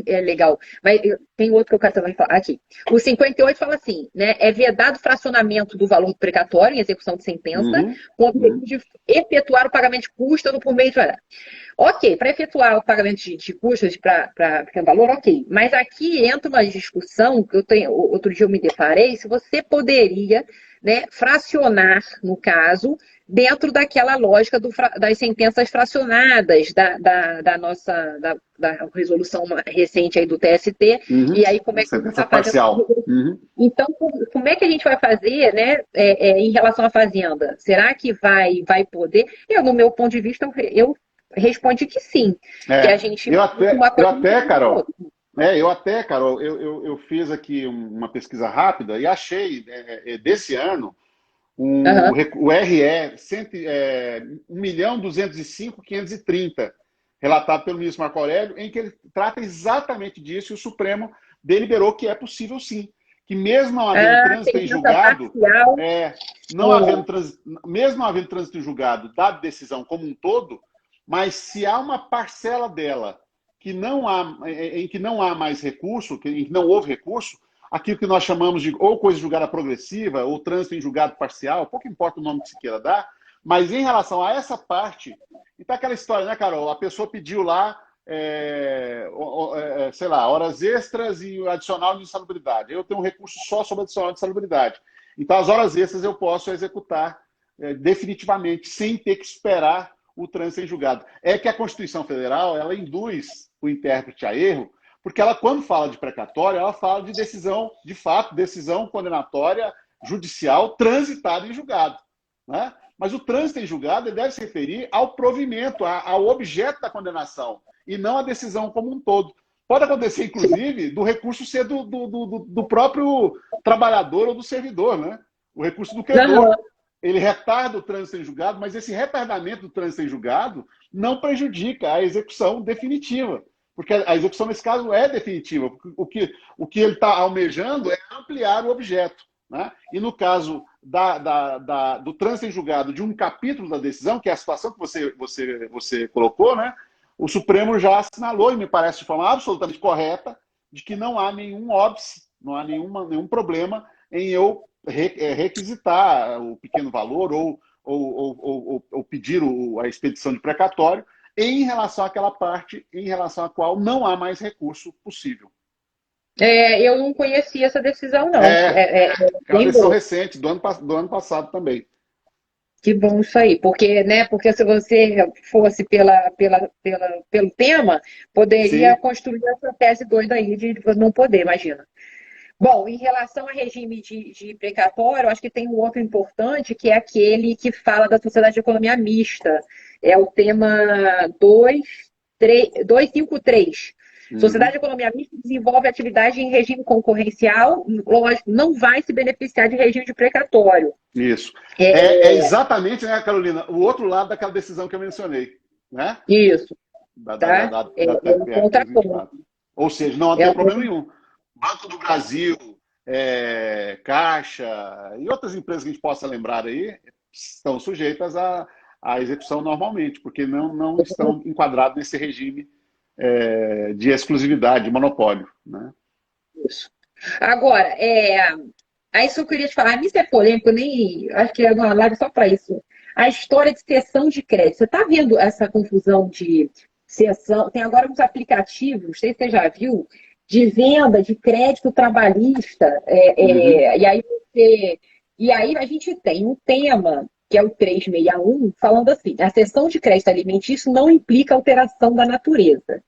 é legal. Mas tem outro que eu quero também falar aqui. O 58 fala assim, né? É vedado fracionamento do valor precatório em execução de sentença, com o objetivo de efetuar o pagamento de custas por meio de... Ok, para efetuar o pagamento de custas para pequeno valor, ok. Mas aqui entra uma discussão que outro dia eu me deparei, se você poderia, né, fracionar, no caso, dentro daquela lógica das sentenças fracionadas da nossa da resolução recente aí do TST, e aí como é que você está fazendo? Então, como é que a gente vai fazer, né, em relação à fazenda? Será que vai poder? No meu ponto de vista, eu respondi que sim. Que a gente eu até, Carol, eu fiz aqui uma pesquisa rápida e achei, desse ano, o RE 1.205.530, relatado pelo ministro Marco Aurélio, em que ele trata exatamente disso, e o Supremo deliberou que é possível sim. Que mesmo não havendo trânsito em julgado, mesmo não havendo trânsito em julgado, dada decisão como um todo, mas se há uma parcela dela em que não há mais recurso, em que não houve recurso, aquilo que nós chamamos de ou coisa julgada progressiva, ou trânsito em julgado parcial, pouco importa o nome que se queira dar, mas em relação a essa parte, então aquela história, né, Carol? A pessoa pediu lá, sei lá, horas extras e o adicional de insalubridade. Eu tenho um recurso só sobre adicional de insalubridade. Então, as horas extras eu posso executar definitivamente, sem ter que esperar o trânsito em julgado. É que a Constituição Federal, ela induz o intérprete a erro, porque ela, quando fala de precatório, ela fala de decisão, de fato, decisão condenatória judicial transitada em julgado, né? Mas o trânsito em julgado ele deve se referir ao provimento, ao objeto da condenação, e não à decisão como um todo. Pode acontecer, inclusive, do recurso ser do próprio trabalhador ou do servidor, né? O recurso do credor. Ele retarda o trânsito em julgado, mas esse retardamento do trânsito em julgado não prejudica a execução definitiva. Porque a execução, nesse caso, é definitiva. O que ele está almejando é ampliar o objeto, né? E no caso do trânsito em julgado de um capítulo da decisão, que é a situação que você colocou, né? O Supremo já assinalou, e me parece de forma absolutamente correta, de que não há nenhum óbice, não há nenhum problema em eu requisitar o pequeno valor ou pedir a expedição de precatório em relação àquela parte em relação à qual não há mais recurso possível. Eu não conhecia essa decisão, não. É uma decisão recente, do ano passado também. Que bom isso aí, porque, né, porque se você fosse pelo tema, poderia Sim, construir essa tese doida aí de não poder, imagina. Bom, em relação ao regime de precatório, acho que tem um outro importante, que é aquele que fala da sociedade de economia mista. É o tema 253. Sociedade uhum, de economia mista desenvolve atividade em regime concorrencial, lógico, não vai se beneficiar de regime de precatório. isso. É É exatamente, né, Carolina, o outro lado daquela decisão que eu mencionei, né? isso, Da, da, da, tá? da, É da um TRPE contraponto. 324. Ou seja, não É tem um problema contra- nenhum. Banco do Brasil, Caixa e outras empresas que a gente possa lembrar aí estão sujeitas à execução normalmente, porque não estão enquadrados nesse regime de exclusividade, de monopólio. Né? Isso. Agora, aí só queria te falar, isso é polêmico, eu nem acho que é uma live só para isso. A história de cessão de crédito. Você está vendo essa confusão de cessão? Tem agora uns aplicativos, não sei se você já viu, de venda de crédito trabalhista. Uhum, E aí a gente tem um tema, que é o 361, falando assim: a cessão de crédito alimentício não implica alteração da natureza.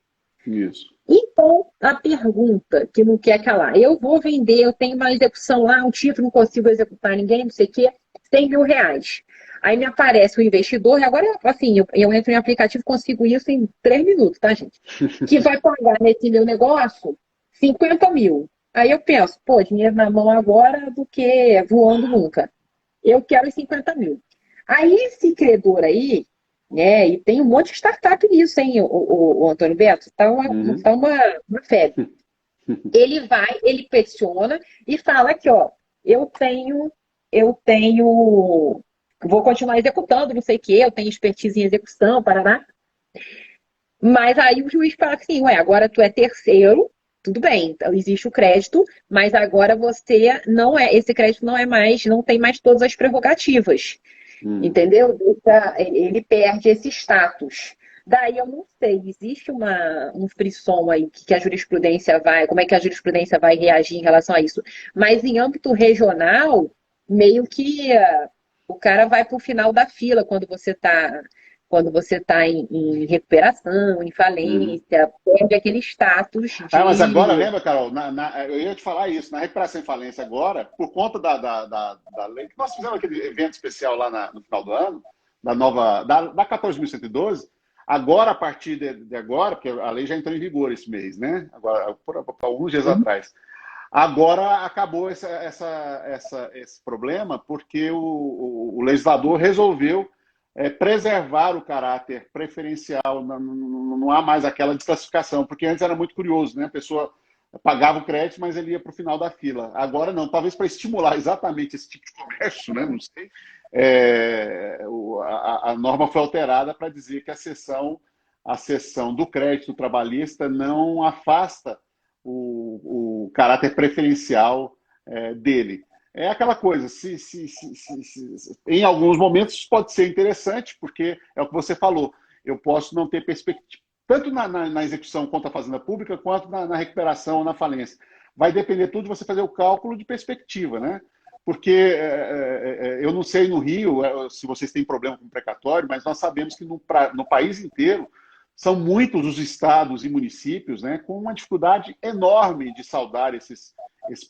isso. Então, a pergunta que não quer calar, eu vou vender, eu tenho uma execução lá, um título, não consigo executar ninguém, não sei o quê, R$ 100.000. Aí me aparece o investidor, e agora, assim, eu entro em aplicativo e consigo isso em 3 minutos, tá, gente? Que vai pagar nesse meu negócio 50 mil. Aí eu penso, pô, dinheiro na mão agora do que voando nunca. Eu quero os 50 mil. Aí esse credor aí, né, e tem um monte de startup nisso, hein, o Antônio Beto, Uhum. tá uma febre. Ele vai, ele peticiona e fala que, ó, eu tenho, eu tenho, vou continuar executando, não sei o quê, eu tenho expertise em execução, parará. Mas aí o juiz fala assim, ué, agora tu é terceiro, tudo bem, então existe o crédito, mas agora você não é, esse crédito não é mais, não tem mais todas as prerrogativas. Uhum. Entendeu? Ele perde esse status. Daí eu não sei, existe um frisson aí que a jurisprudência vai, como é que a jurisprudência vai reagir em relação a isso. Mas em âmbito regional, meio que o cara vai para o final da fila quando você está em recuperação, em Uhum. falência, perde aquele status Mas agora, de. lembra, Carol, eu ia te falar isso, na recuperação e falência agora, por conta da lei, que nós fizemos aquele evento especial lá no final do ano, da 14.112, agora, a partir de agora, porque a lei já entrou em vigor esse mês, né? Agora, por alguns dias atrás. Agora acabou esse problema porque o legislador resolveu preservar o caráter preferencial, não há mais aquela desclassificação, porque antes era muito curioso, né? A pessoa pagava o crédito, mas ele ia para o final da fila. Agora não, talvez para estimular exatamente esse tipo de comércio, né? Não sei. A norma foi alterada para dizer que a cessão do crédito trabalhista não afasta o caráter preferencial dele. É aquela coisa, em alguns momentos pode ser interessante, porque é o que você falou, eu posso não ter perspectiva, tanto na execução contra a fazenda pública, quanto na recuperação ou na falência. Vai depender tudo de você fazer o cálculo de perspectiva, né? Porque eu não sei no Rio se vocês têm problema com precatório, mas nós sabemos que no país inteiro são muitos os estados e municípios, né, com uma dificuldade enorme de saldar esses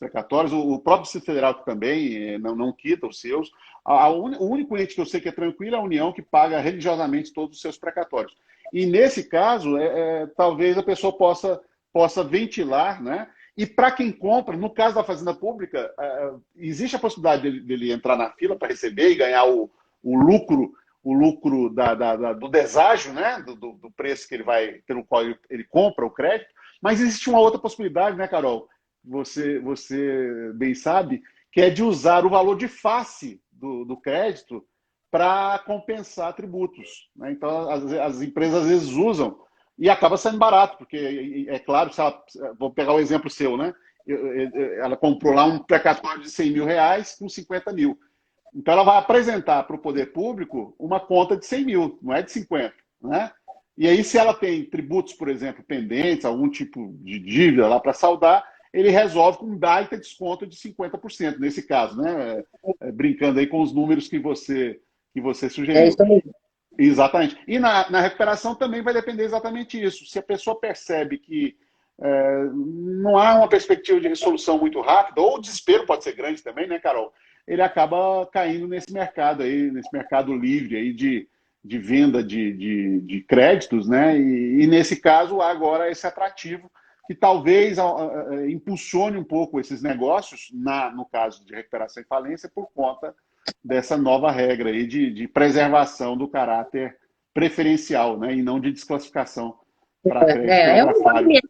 precatórios. O próprio Distrito Federal que também não quita os seus. O único ente que eu sei que é tranquilo é a União, que paga religiosamente todos os seus precatórios. E nesse caso, talvez a pessoa possa ventilar, né? E para quem compra, no caso da Fazenda Pública, existe a possibilidade dele entrar na fila para receber e ganhar o lucro do deságio, né? Do preço que ele vai, pelo qual ele compra o crédito. Mas existe uma outra possibilidade, né, Carol? Você bem sabe, que é de usar o valor de face do crédito para compensar tributos. Né? Então, as empresas às vezes usam e acaba saindo barato, porque é claro, vou pegar o exemplo seu, né? Ela comprou lá um precatório de R$ 100.000 com 50 mil. Então, ela vai apresentar para o poder público uma conta de 100 mil, não é de 50, né? E aí, se ela tem tributos, por exemplo, pendentes, algum tipo de dívida lá para saldar, ele resolve com um baita desconto de 50%, nesse caso, né? Brincando aí com os números que você É sugeriu. isso mesmo. Exatamente. E na recuperação também vai depender exatamente isso. Se a pessoa percebe que não há uma perspectiva de resolução muito rápida, ou o desespero pode ser grande também, né, Carol? Ele acaba caindo nesse mercado aí, nesse mercado livre aí de venda de créditos, né? E nesse caso há agora esse atrativo que talvez impulsione um pouco esses negócios, no caso de recuperação e falência, por conta dessa nova regra aí de preservação do caráter preferencial, né? E não de desclassificação para crédito É um grafário. movimento.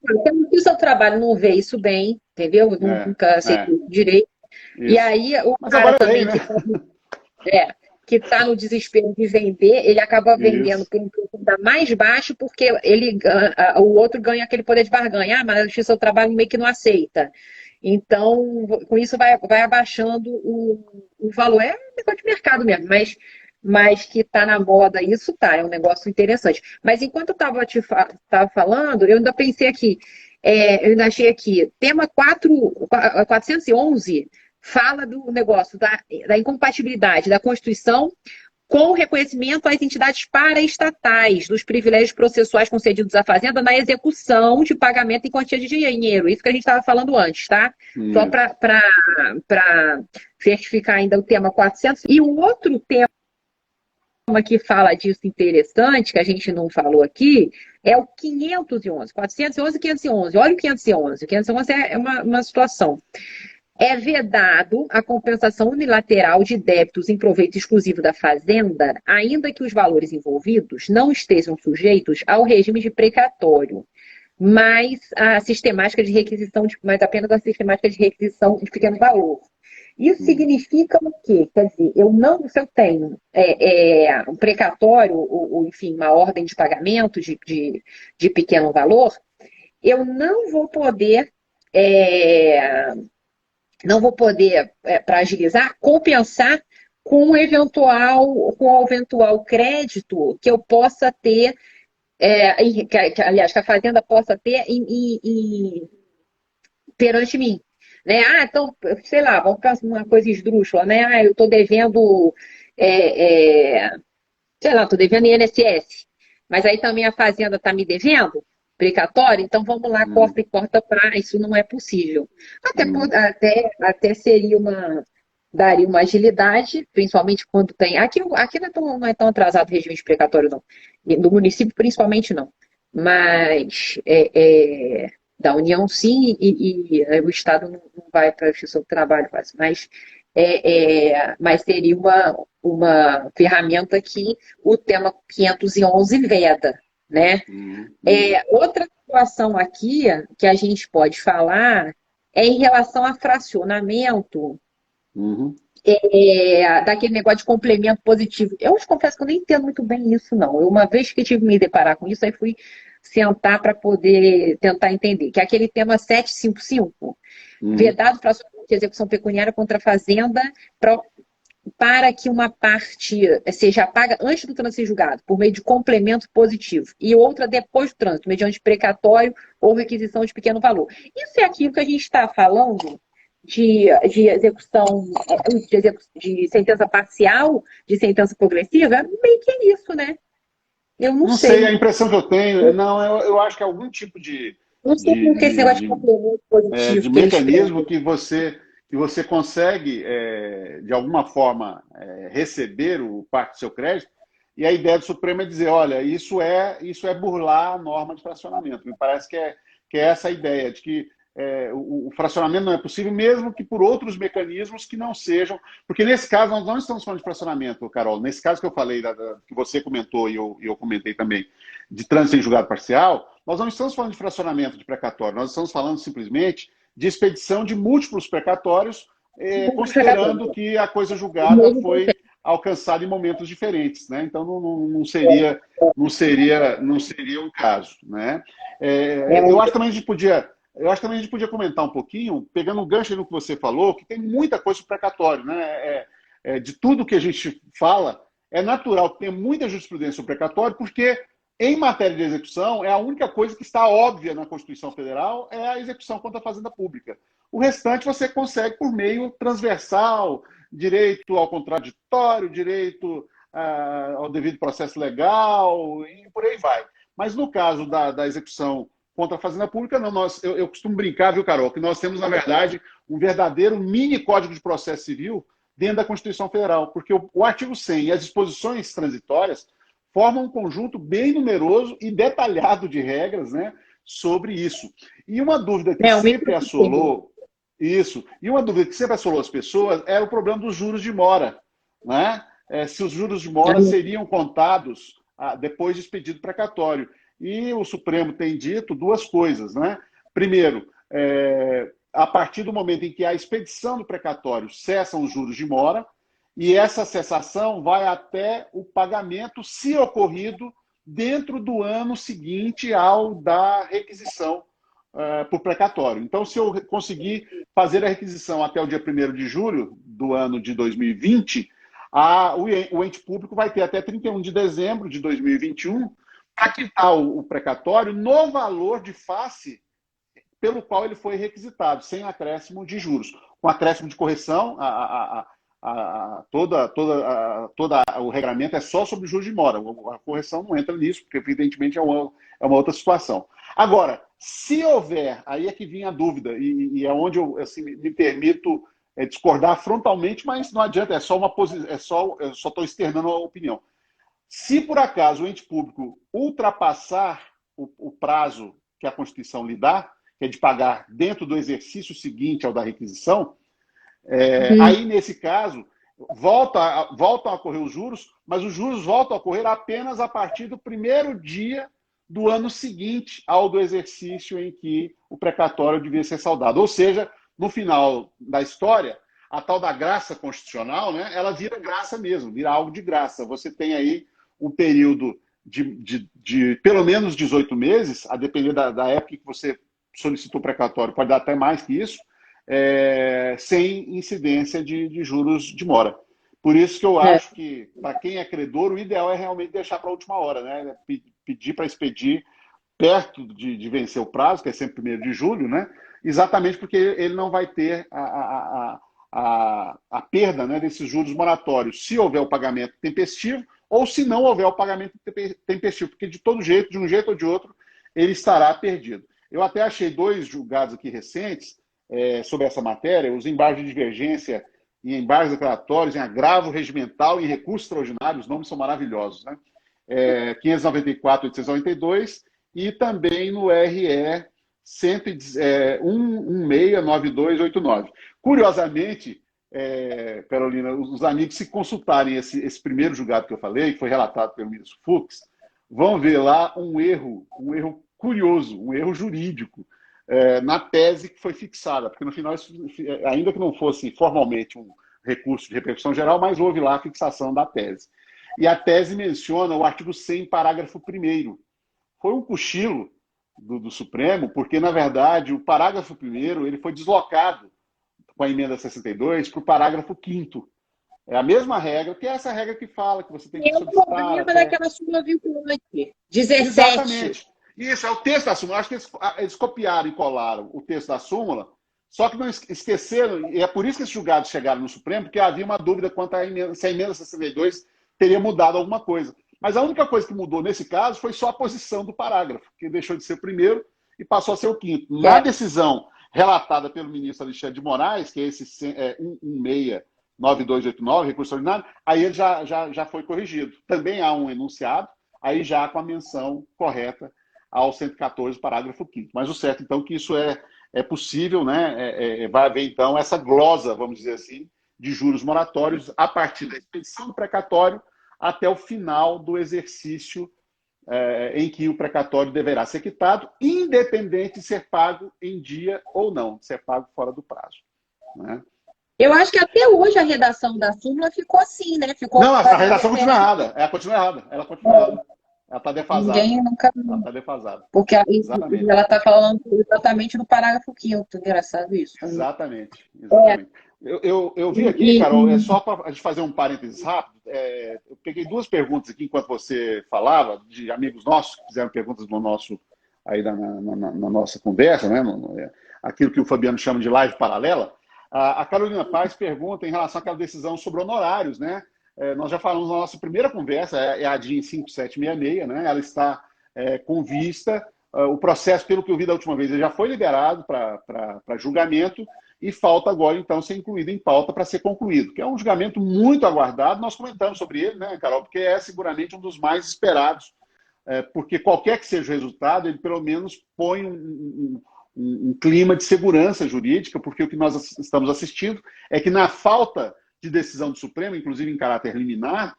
Se o seu trabalho não vê isso bem, entendeu? Nunca aceitou direito. E Isso. aí, o Mas cara agora é lei, também né? que tá no desespero de vender, ele acaba vendendo Isso. por um preço ainda mais baixo, porque o outro ganha aquele poder de barganha. Ah, mas o seu trabalho meio que não aceita. Então, com isso vai abaixando o valor. É um negócio de mercado mesmo, mas que está na moda, isso tá, é um negócio interessante. Mas enquanto eu tava falando, eu ainda pensei aqui, eu ainda achei aqui, tema 411 fala do negócio da incompatibilidade da Constituição com o reconhecimento às entidades paraestatais dos privilégios processuais concedidos à Fazenda na execução de pagamento em quantia de dinheiro. Isso que a gente estava falando antes, tá? Só Isso. para certificar ainda o tema 400. E o outro tema que fala disso interessante, que a gente não falou aqui, é o 511, 411 e 511. Olha o 511. O 511 é uma situação. É vedado a compensação unilateral de débitos em proveito exclusivo da Fazenda, ainda que os valores envolvidos não estejam sujeitos ao regime de precatório, mas apenas a sistemática de requisição de pequeno valor. Isso significa o quê? Quer dizer, se eu tenho um precatório, ou enfim, uma ordem de pagamento de pequeno valor, eu não vou poder para agilizar, compensar com o eventual crédito que eu possa ter, aliás, que a Fazenda possa ter perante mim. Né? Então, sei lá, vamos pensar numa coisa esdrúxula, né? Eu estou devendo, sei lá, estou devendo INSS, mas aí também a Fazenda está me devendo precatório, então vamos lá, corta e corta para isso não é possível. Até daria uma agilidade, principalmente quando tem. Aqui não é tão atrasado o regime de precatório, não. No município, principalmente, não. Mas da União, sim, e o Estado não vai para a Justiça do Trabalho, quase. Mas seria uma ferramenta que o tema 511 veda, né? Outra situação aqui que a gente pode falar é em relação a fracionamento daquele negócio de complemento positivo. Eu te confesso que eu nem entendo muito bem isso, não. Uma vez que tive que me deparar com isso, aí fui sentar para poder tentar entender, que é aquele tema 755, vedado fracionamento de execução pecuniária contra a Fazenda para que uma parte seja paga antes do trânsito em julgado, por meio de complemento positivo, e outra depois do trânsito, mediante precatório ou requisição de pequeno valor. Isso é aquilo que a gente está falando de execução, de sentença parcial, de sentença progressiva, meio que é isso, né? Eu não sei. A impressão que eu tenho, não, eu acho que é algum tipo Não sei como que esse negócio de complemento positivo de mecanismo que você consegue, de alguma forma, receber parte do seu crédito, e a ideia do Supremo é dizer, olha, isso é burlar a norma de fracionamento. Me parece que é essa a ideia, de que o fracionamento não é possível, mesmo que por outros mecanismos que não sejam... Porque nesse caso, nós não estamos falando de fracionamento, Carol. Nesse caso que eu falei, que você comentou e eu comentei também, de trânsito em julgado parcial, nós não estamos falando de fracionamento de precatório, nós estamos falando simplesmente de expedição de múltiplos precatórios, considerando que a coisa julgada foi alcançada em momentos diferentes, né? Então não seria um caso, né? Eu acho que também a gente podia comentar um pouquinho, pegando um gancho no que você falou, que tem muita coisa sobre precatório, né? De tudo que a gente fala, é natural que tenha muita jurisprudência sobre precatório, porque em matéria de execução, a única coisa que está óbvia na Constituição Federal é a execução contra a fazenda pública. O restante você consegue por meio transversal, direito ao contraditório, direito ao devido processo legal e por aí vai. Mas no caso da execução contra a Fazenda Pública, não. Eu costumo brincar, viu, Carol, que nós temos, na verdade, um verdadeiro mini Código de Processo Civil dentro da Constituição Federal, porque o artigo 100 e as disposições transitórias formam um conjunto bem numeroso e detalhado de regras, né, sobre isso. E uma dúvida que sempre assolou as pessoas era o problema dos juros de mora, né? Se os juros de mora seriam contados depois de expedido precatório. E o Supremo tem dito duas coisas, né? Primeiro, a partir do momento em que a expedição do precatório cessam os juros de mora, e essa cessação vai até o pagamento, se ocorrido, dentro do ano seguinte ao da requisição por precatório. Então, se eu conseguir fazer a requisição até o dia 1º de julho do ano de 2020, o ente público vai ter até 31 de dezembro de 2021 para quitar o precatório no valor de face pelo qual ele foi requisitado, sem acréscimo de juros. Com acréscimo de correção, todo o regramento é só sobre juros de mora. A correção não entra nisso, porque evidentemente é uma outra situação. Agora, se houver, aí é que vinha a dúvida, e é onde eu assim, me permito discordar frontalmente, mas não adianta, eu só estou externando a opinião. Se por acaso o ente público ultrapassar o prazo que a Constituição lhe dá, que é de pagar dentro do exercício seguinte ao da requisição, aí, nesse caso, voltam a ocorrer os juros, mas os juros voltam a ocorrer apenas a partir do 1º dia do ano seguinte ao do exercício em que o precatório devia ser saldado. Ou seja, no final da história, a tal da graça constitucional, né, ela vira graça mesmo, vira algo de graça. Você tem aí um período de pelo menos 18 meses, a depender da época que você solicitou precatório, pode dar até mais que isso, sem incidência de juros de mora. Por isso que eu acho que, para quem é credor, o ideal é realmente deixar para a última hora, né? Pedir para expedir perto de vencer o prazo, que é sempre 1º de julho, né? Exatamente porque ele não vai ter a perda, né, desses juros moratórios, se houver o pagamento tempestivo ou se não houver o pagamento tempestivo, porque de todo jeito, de um jeito ou de outro, ele estará perdido. Eu até achei 2 julgados aqui recentes sobre essa matéria, os embargos de divergência em embargos declaratórios, em agravo regimental e em recursos extraordinários, os nomes são maravilhosos, né? 594, 892 e também no RE 169289. Curiosamente, Carolina, os amigos, se consultarem esse primeiro julgado que eu falei, que foi relatado pelo ministro Fux, vão ver lá um erro curioso, um erro jurídico, na tese que foi fixada, porque no final, ainda que não fosse formalmente um recurso de repercussão geral, mas houve lá a fixação da tese. E a tese menciona o artigo 100, parágrafo 1º. Foi um cochilo do Supremo, porque, na verdade, o parágrafo 1º ele foi deslocado com a emenda 62 para o parágrafo 5º. É a mesma regra, que é essa regra que fala que você tem que solicitar... É o problema daquela súmula vinculante. 17. Exatamente. Isso, é o texto da súmula. Acho que eles copiaram e colaram o texto da súmula, só que não esqueceram, e é por isso que esses julgados chegaram no Supremo, porque havia uma dúvida quanto se a emenda 62 teria mudado alguma coisa. Mas a única coisa que mudou nesse caso foi só a posição do parágrafo, que deixou de ser o 1º e passou a ser o 5º. Na decisão relatada pelo ministro Alexandre de Moraes, que é esse 1169289, recurso ordinário, aí ele já foi corrigido. Também há um enunciado, aí já com a menção correta ao 114, parágrafo 5º. Mas o certo, então, que isso é possível, né? Vai haver, então, essa glosa, vamos dizer assim, de juros moratórios a partir da expedição do precatório até o final do exercício em que o precatório deverá ser quitado, independente de ser pago em dia ou não, de ser pago fora do prazo. Né? Eu acho que até hoje a redação da súmula ficou assim, né? Não, a redação continua errada. Ela continua errada. Ela está defasada. Ninguém nunca... Ela está defasada. Porque ela está falando exatamente no parágrafo 5º. Engraçado isso. Exatamente. Eu vi aqui, Carol, só para a gente fazer um parênteses rápido, eu peguei 2 perguntas aqui enquanto você falava, de amigos nossos que fizeram perguntas no nosso, aí na nossa conversa, né? Aquilo que o Fabiano chama de live paralela. A Carolina Paz pergunta em relação àquela decisão sobre honorários, né? nós já falamos na nossa primeira conversa, é a DIN 5766, né? Ela está com vista, o processo, pelo que eu vi da última vez, ele já foi liberado para julgamento e falta agora, então, ser incluído em pauta para ser concluído, que é um julgamento muito aguardado. Nós comentamos sobre ele, né, Carol, porque é seguramente um dos mais esperados, porque qualquer que seja o resultado, ele pelo menos põe um clima de segurança jurídica, porque o que nós estamos assistindo é que, na falta de decisão do Supremo, inclusive em caráter liminar,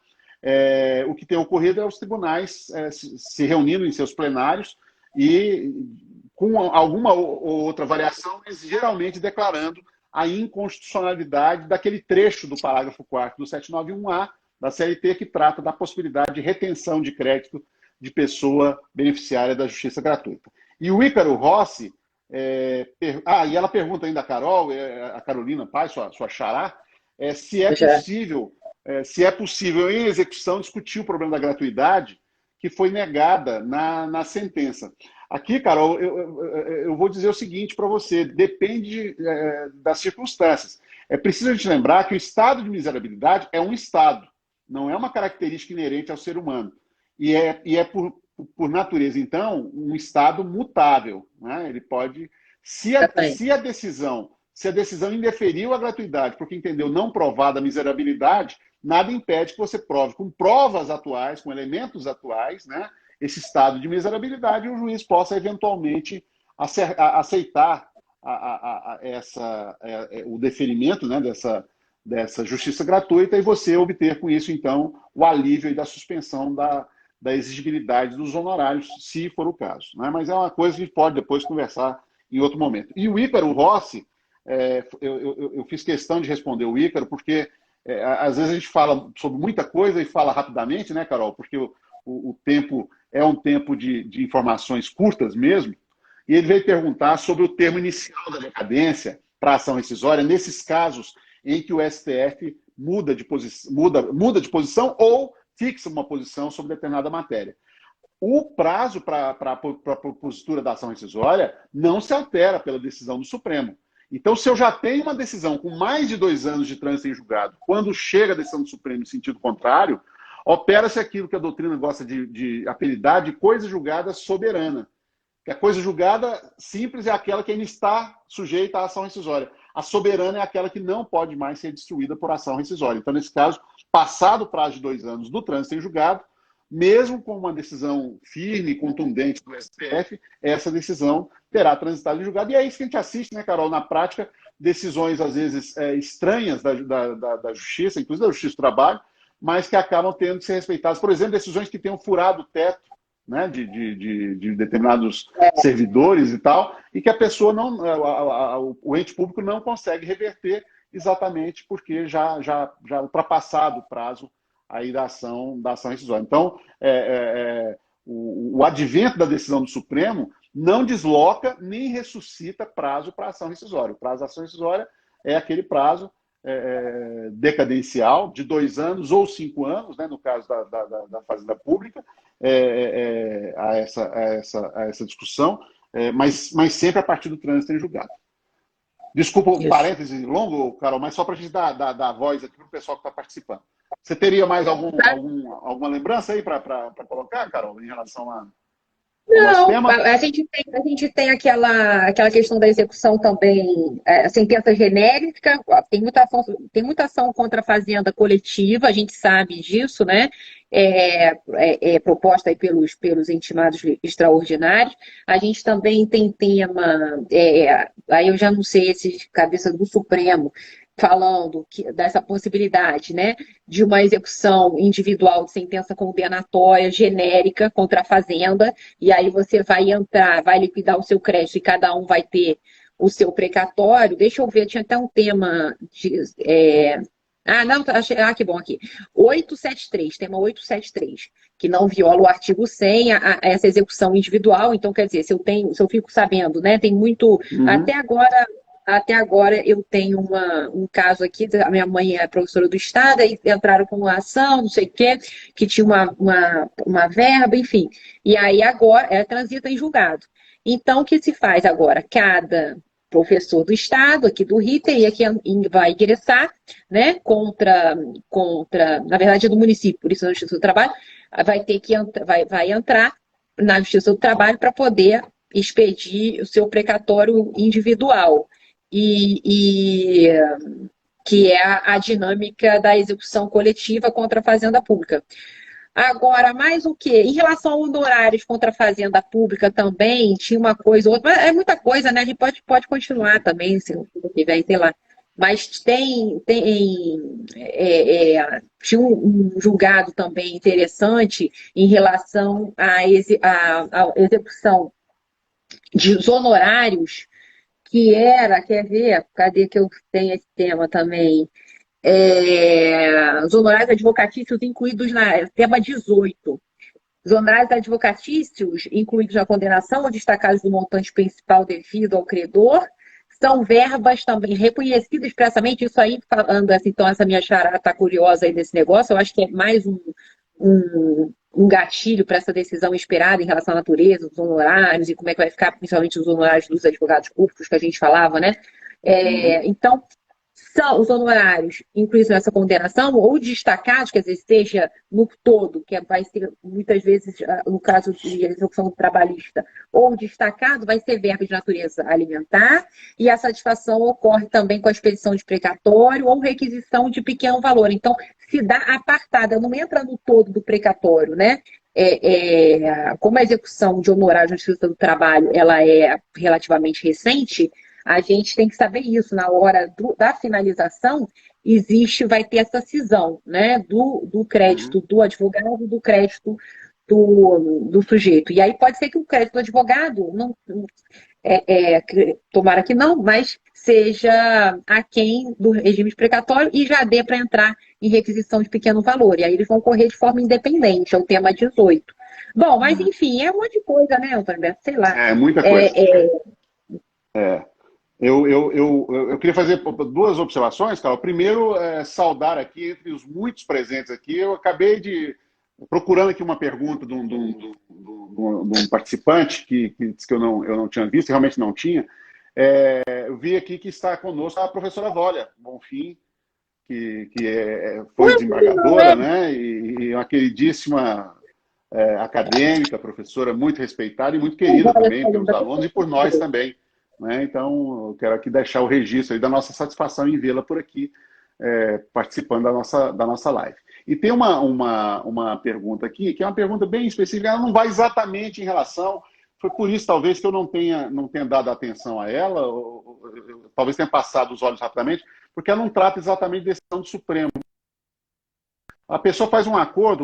o que tem ocorrido é os tribunais se reunindo em seus plenários e, com alguma ou outra variação, mas geralmente declarando a inconstitucionalidade daquele trecho do parágrafo 4º do 791A da CLT que trata da possibilidade de retenção de crédito de pessoa beneficiária da justiça gratuita. E o Ícaro Rossi, e ela pergunta ainda a Carol, a Carolina Paz, sua xará, se é possível em execução discutir o problema da gratuidade que foi negada na sentença. Aqui, Carol, eu vou dizer o seguinte para você, depende das circunstâncias. É preciso a gente lembrar que o estado de miserabilidade é um estado, não é uma característica inerente ao ser humano. E é por natureza, então, um estado mutável, né? Ele pode... Se a decisão indeferiu a gratuidade porque entendeu não provada a miserabilidade, nada impede que você prove com provas atuais, com elementos atuais, né, esse estado de miserabilidade e o juiz possa eventualmente aceitar o deferimento, né, dessa justiça gratuita e você obter com isso, então, o alívio da suspensão da exigibilidade dos honorários, se for o caso, né? Mas é uma coisa que a gente pode depois conversar em outro momento. E o Ícaro Rossi, eu fiz questão de responder o Ícaro, porque às vezes a gente fala sobre muita coisa e fala rapidamente, né, Carol? Porque o tempo é um tempo de informações curtas mesmo. E ele veio perguntar sobre o termo inicial da decadência para ação rescisória, nesses casos em que o STF muda de posição ou fixa uma posição sobre determinada matéria. O prazo para a propositura da ação rescisória não se altera pela decisão do Supremo. Então, se eu já tenho uma decisão com mais de 2 anos de trânsito em julgado, quando chega a decisão do Supremo em sentido contrário, opera-se aquilo que a doutrina gosta de apelidar de coisa julgada soberana. Que a coisa julgada simples é aquela que ainda está sujeita à ação rescisória. A soberana é aquela que não pode mais ser destruída por ação rescisória. Então, nesse caso, passado o prazo de 2 anos do trânsito em julgado, mesmo com uma decisão firme e contundente do STF, essa decisão terá transitado em julgado. E é isso que a gente assiste, né, Carol, na prática, decisões, às vezes, estranhas da Justiça, inclusive da Justiça do Trabalho, mas que acabam tendo que ser respeitadas. Por exemplo, decisões que tenham furado o teto, né, de determinados servidores e tal, e que a pessoa o ente público não consegue reverter exatamente porque já ultrapassado o prazo aí da ação rescisória. Então, o advento da decisão do Supremo não desloca nem ressuscita prazo para ação rescisória. O prazo da ação rescisória é aquele prazo decadencial de 2 anos ou 5 anos, né, no caso da Fazenda Pública, a essa discussão, mas sempre a partir do trânsito em julgado. Desculpa o parêntese longo, Carol, mas só para a gente dar voz aqui para o pessoal que está participando. Você teria mais alguma lembrança aí para colocar, Carol, em relação a... Não, a gente tem aquela questão da execução também, a sentença genérica, tem muita ação contra a fazenda coletiva, a gente sabe disso, né? Proposta aí pelos intimados extraordinários. A gente também tem tema, aí eu já não sei se cabeça do Supremo, falando dessa possibilidade, né, de uma execução individual de sentença condenatória genérica contra a fazenda, e aí você vai liquidar o seu crédito e cada um vai ter o seu precatório. Deixa eu ver, tinha até um tema de... que bom aqui. 873, tema 873, que não viola o artigo 100, essa execução individual. Então, quer dizer, se eu fico sabendo, né, tem muito... Até agora eu tenho um caso aqui, a minha mãe é professora do Estado, aí entraram com uma ação, não sei o quê, que tinha uma verba, enfim. E aí agora ela transita em julgado. Então, o que se faz agora? professor do Estado, aqui do Rio, teria que vai ingressar, né, na verdade é do município, por isso é a Justiça do Trabalho, vai ter que vai entrar na Justiça do Trabalho para poder expedir o seu precatório individual. E que é a dinâmica da execução coletiva contra a Fazenda Pública. Agora, mais o quê? Em relação a honorários contra a Fazenda Pública também, tinha uma coisa ou outra, mas é muita coisa, né? A gente pode continuar também, se tiver, sei lá. Mas tinha um julgado também interessante em relação à execução de honorários, que era, quer ver, cadê que eu tenho esse tema também? Os honorários advocatícios incluídos na tema 18. Os honorários advocatícios incluídos na condenação ou destacados do montante principal devido ao credor são verbas também reconhecidas expressamente. Isso aí, falando assim, então essa minha chará está curiosa aí desse negócio, eu acho que é mais um gatilho para essa decisão esperada em relação à natureza dos honorários e como é que vai ficar, principalmente os honorários dos advogados públicos que a gente falava, né? Então, são os honorários incluídos nessa condenação ou destacados, quer dizer, seja no todo, que vai ser muitas vezes, no caso de execução trabalhista, ou destacado, vai ser verba de natureza alimentar, e a satisfação ocorre também com a expedição de precatório ou requisição de pequeno valor. Então, se dá apartada, não entra no todo do precatório, né? Como a execução de honorários na Justiça do Trabalho ela é relativamente recente, a gente tem que saber isso. Na hora da finalização, vai ter essa cisão, né, do crédito do advogado e do crédito do sujeito. E aí pode ser que o crédito do advogado, tomara que não, mas seja aquém do regime de precatório e já dê para entrar em requisição de pequeno valor. E aí eles vão correr de forma independente, é o tema 18. Bom, mas enfim, é um monte de coisa, né, Antônio Berto? Sei lá. É muita coisa. Eu queria fazer duas observações, Carol. Primeiro, saudar aqui, entre os muitos presentes aqui, eu acabei procurando aqui uma pergunta de um participante que disse que eu não tinha visto, realmente não tinha. Eu vi aqui que está conosco a professora Vólia Bonfim, que foi desembargadora, né? E uma queridíssima acadêmica, professora, muito respeitada e muito querida também pelos alunos e por nós também. Né? Então, eu quero aqui deixar o registro aí da nossa satisfação em vê-la por aqui, participando da nossa live. E tem uma pergunta aqui, que é uma pergunta bem específica, ela não vai exatamente em relação, foi por isso talvez que eu não tenha dado atenção a ela, ou talvez tenha passado os olhos rapidamente, porque ela não trata exatamente da decisão do Supremo. A pessoa faz um acordo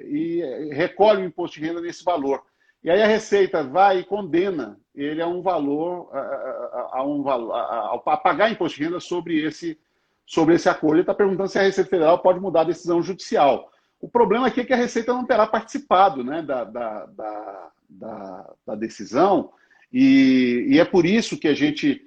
e recolhe o imposto de renda nesse valor. E aí a Receita vai e condena ele a um valor, a pagar imposto de renda sobre esse acordo. Ele está perguntando se a Receita Federal pode mudar a decisão judicial. O problema aqui é que a Receita não terá participado, né, da decisão, e é por isso que a gente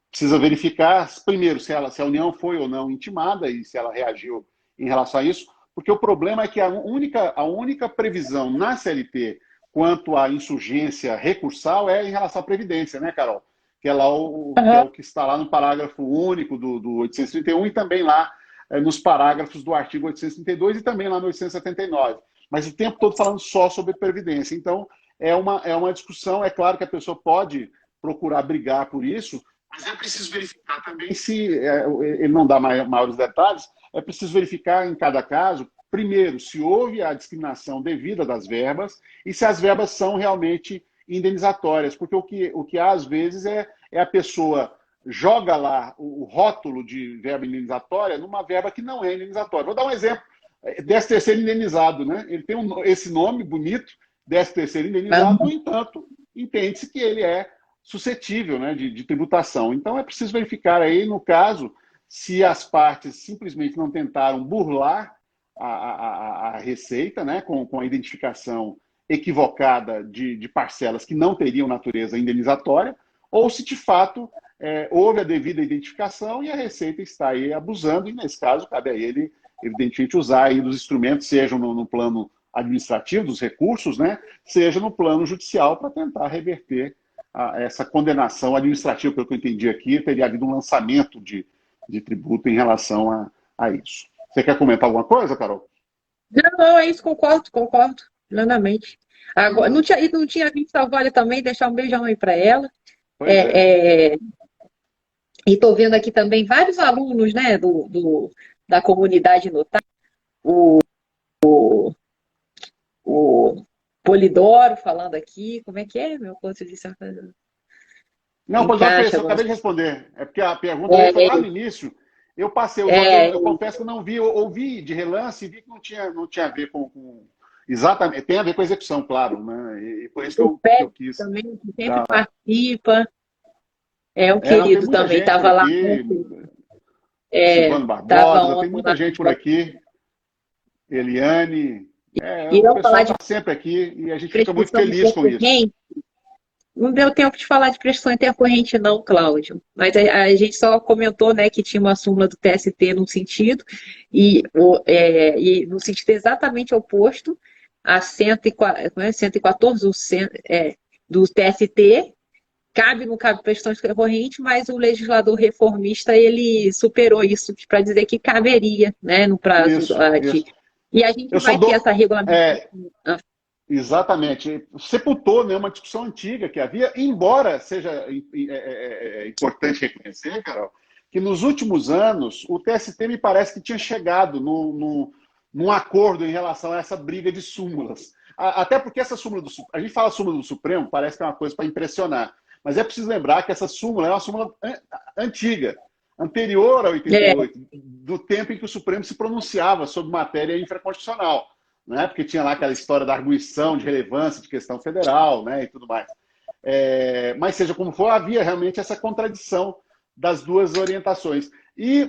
precisa verificar, primeiro, se a União foi ou não intimada e se ela reagiu em relação a isso. Porque o problema é que a única previsão na CLT quanto à insurgência recursal é em relação à Previdência, né, Carol? Que é o que está lá no parágrafo único do 831 e também lá nos parágrafos do artigo 832 e também lá no 879. Mas o tempo todo falando só sobre Previdência. Então, é uma discussão. É claro que a pessoa pode procurar brigar por isso, mas é preciso verificar também se ele não dá maiores detalhes. É preciso verificar em cada caso, primeiro, se houve a discriminação devida das verbas e se as verbas são realmente indenizatórias. Porque o que há, às vezes, é a pessoa joga lá o rótulo de verba indenizatória numa verba que não é indenizatória. Vou dar um exemplo. 13º indenizado, né? Ele tem esse nome bonito, 13º indenizado, no entanto, entende-se que ele é suscetível, né, de tributação. Então, é preciso verificar aí, no caso, se as partes simplesmente não tentaram burlar a Receita, né, com a identificação equivocada de parcelas que não teriam natureza indenizatória, ou se de fato houve a devida identificação e a Receita está aí abusando, e nesse caso cabe a ele, evidentemente, usar aí dos instrumentos, seja no plano administrativo, dos recursos, né, seja no plano judicial, para tentar reverter essa condenação administrativa, pelo que eu entendi aqui, teria havido um lançamento de tributo em relação a isso. Você quer comentar alguma coisa, Carol? Não, é isso, concordo plenamente. Agora, não tinha visto a Vale também, deixar um beijão aí para ela. Pois é. E estou vendo aqui também vários alunos, né, da comunidade notável, o Polidoro falando aqui, como é que é, meu ponto de vista? Não, pois eu acabei de responder. É porque a pergunta foi lá no início. Eu passei, eu confesso que eu não vi, ouvi de relance e vi que não tinha a ver com exatamente, tem a ver com a execução, claro, né? E por isso que eu quis. Também, que sempre participa. Um querido também, estava lá. Silvano Barbosa, tem muita gente por aqui. Eliane. O pessoal está sempre aqui e a gente fica muito feliz com isso. Não deu tempo de falar de prestação intercorrente, não, Cláudio. Mas a gente só comentou, né, que tinha uma súmula do TST num sentido, e no sentido exatamente oposto a 114 do TST. Não cabe prestação intercorrente, mas o legislador reformista ele superou isso para dizer que caberia, né, no prazo isso. E a gente vai ter essa regulamentação. Exatamente. Sepultou, né, uma discussão antiga que havia, embora seja importante reconhecer, Carol, que nos últimos anos o TST me parece que tinha chegado num acordo em relação a essa briga de súmulas. Até porque essa súmula a gente fala súmula do Supremo, parece que é uma coisa para impressionar. Mas é preciso lembrar que essa súmula é uma súmula antiga, anterior a 88, do tempo em que o Supremo se pronunciava sobre matéria infraconstitucional, né? Porque tinha lá aquela história da arguição de relevância de questão federal, né? E tudo mais. Mas seja como for, havia realmente essa contradição das duas orientações.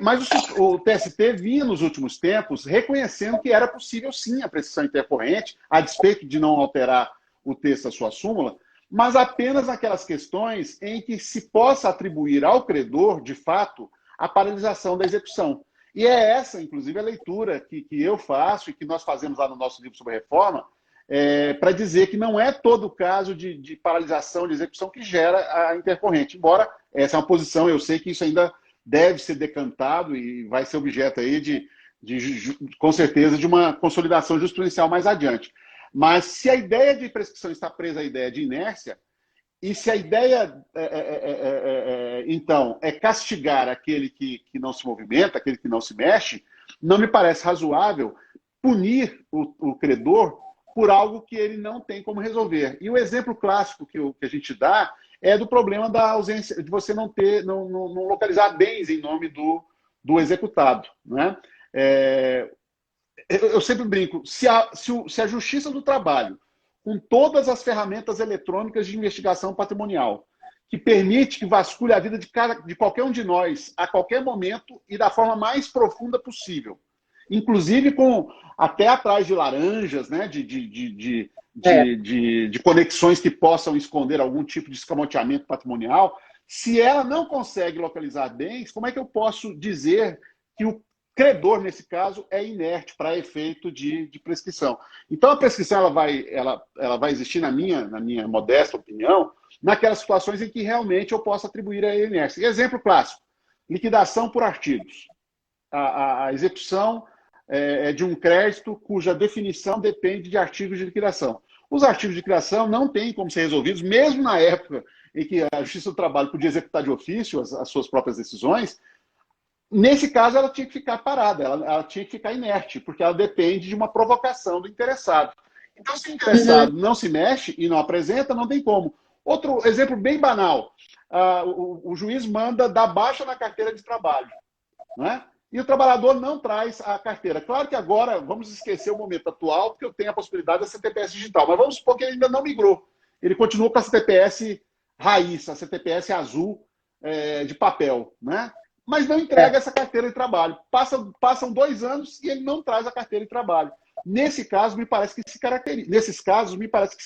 Mas o TST vinha nos últimos tempos reconhecendo que era possível sim a prescrição intercorrente, a despeito de não alterar o texto da sua súmula, mas apenas naquelas questões em que se possa atribuir ao credor, de fato, a paralisação da execução. E é essa, inclusive, a leitura que eu faço e que nós fazemos lá no nosso livro sobre reforma, para dizer que não é todo o caso de paralisação de execução que gera a intercorrente. Embora essa é uma posição, eu sei que isso ainda deve ser decantado e vai ser objeto aí com certeza, de uma consolidação jurisprudencial mais adiante. Mas se a ideia de prescrição está presa à ideia de inércia, e se a ideia, então, é castigar aquele que não se movimenta, aquele que não se mexe, não me parece razoável punir o credor por algo que ele não tem como resolver. E o exemplo clássico que a gente dá é do problema da ausência, de você não localizar bens em nome do executado, né? Eu sempre brinco, se a Justiça do Trabalho, com todas as ferramentas eletrônicas de investigação patrimonial, que permite que vasculhe a vida de qualquer um de nós, a qualquer momento e da forma mais profunda possível, inclusive até atrás de laranjas, né, de conexões que possam esconder algum tipo de escamoteamento patrimonial, se ela não consegue localizar bens, como é que eu posso dizer que o credor, nesse caso, é inerte para efeito de prescrição? Então, a prescrição ela vai existir, na minha modesta opinião, naquelas situações em que realmente eu posso atribuir a inércia. Exemplo clássico, liquidação por artigos. A execução é de um crédito cuja definição depende de artigos de liquidação. Os artigos de liquidação não têm como ser resolvidos, mesmo na época em que a Justiça do Trabalho podia executar de ofício as suas próprias decisões. Nesse caso, ela tinha que ficar parada, ela tinha que ficar inerte, porque ela depende de uma provocação do interessado. Então, se o interessado não se mexe e não apresenta, não tem como. Outro exemplo bem banal, o juiz manda dar baixa na carteira de trabalho, né? E o trabalhador não traz a carteira. Claro que agora, vamos esquecer o momento atual, porque eu tenho a possibilidade da CTPS digital, mas vamos supor que ele ainda não migrou. Ele continua com a CTPS raiz, a CTPS azul de papel, né? Mas não entrega essa carteira de trabalho. Passam 2 anos e ele não traz a carteira de trabalho. Nesses casos, me parece que se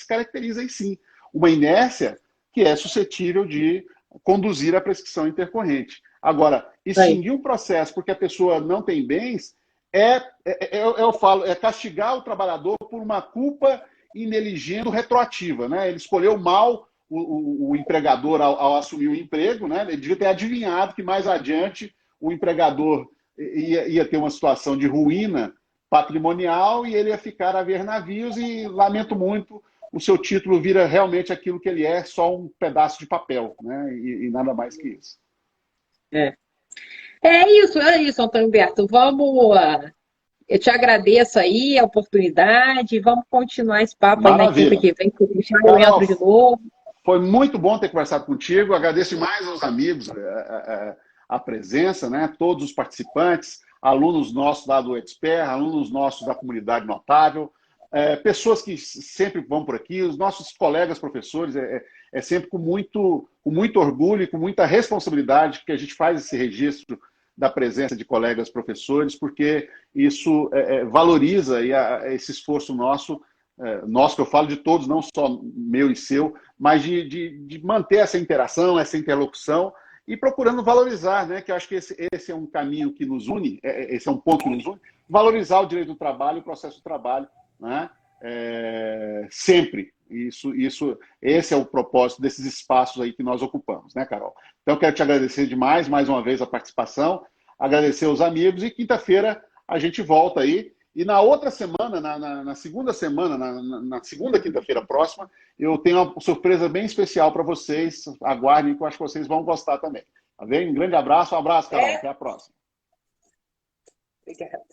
caracteriza em sim uma inércia que é suscetível de conduzir à prescrição intercorrente. Agora, extinguir um processo porque a pessoa não tem bens eu falo, castigar o trabalhador por uma culpa ineligendo retroativa, né? Ele escolheu mal o empregador, ao assumir o emprego, né, ele devia ter adivinhado que mais adiante o empregador ia ter uma situação de ruína patrimonial e ele ia ficar a ver navios e, lamento muito, o seu título vira realmente aquilo que ele é, só um pedaço de papel, né, e nada mais que isso. É isso, Antônio Humberto. Vamos. Eu te agradeço aí a oportunidade. Vamos continuar esse papo aí na quinta que vem, que eu entro de novo. Foi muito bom ter conversado contigo. Agradeço mais aos amigos a presença, né? Todos os participantes, alunos nossos lá do Expert, alunos nossos da comunidade notável, pessoas que sempre vão por aqui, os nossos colegas professores. É sempre com muito orgulho e com muita responsabilidade que a gente faz esse registro da presença de colegas professores, porque isso valoriza esse esforço nosso, que eu falo de todos, não só meu e seu, mas de manter essa interação, essa interlocução e procurando valorizar, né? Que eu acho que esse é um caminho que nos une, esse é um ponto que nos une, valorizar o direito do trabalho, o processo do trabalho, né? Sempre. Esse é o propósito desses espaços aí que nós ocupamos, né, Carol? Então, eu quero te agradecer demais, mais uma vez, a participação, agradecer aos amigos e quinta-feira a gente volta aí. E na outra semana, na segunda semana, na segunda quinta-feira próxima, eu tenho uma surpresa bem especial para vocês. Aguardem, que eu acho que vocês vão gostar também. Tá bem? Um grande abraço, Carol. Até a próxima. Obrigada.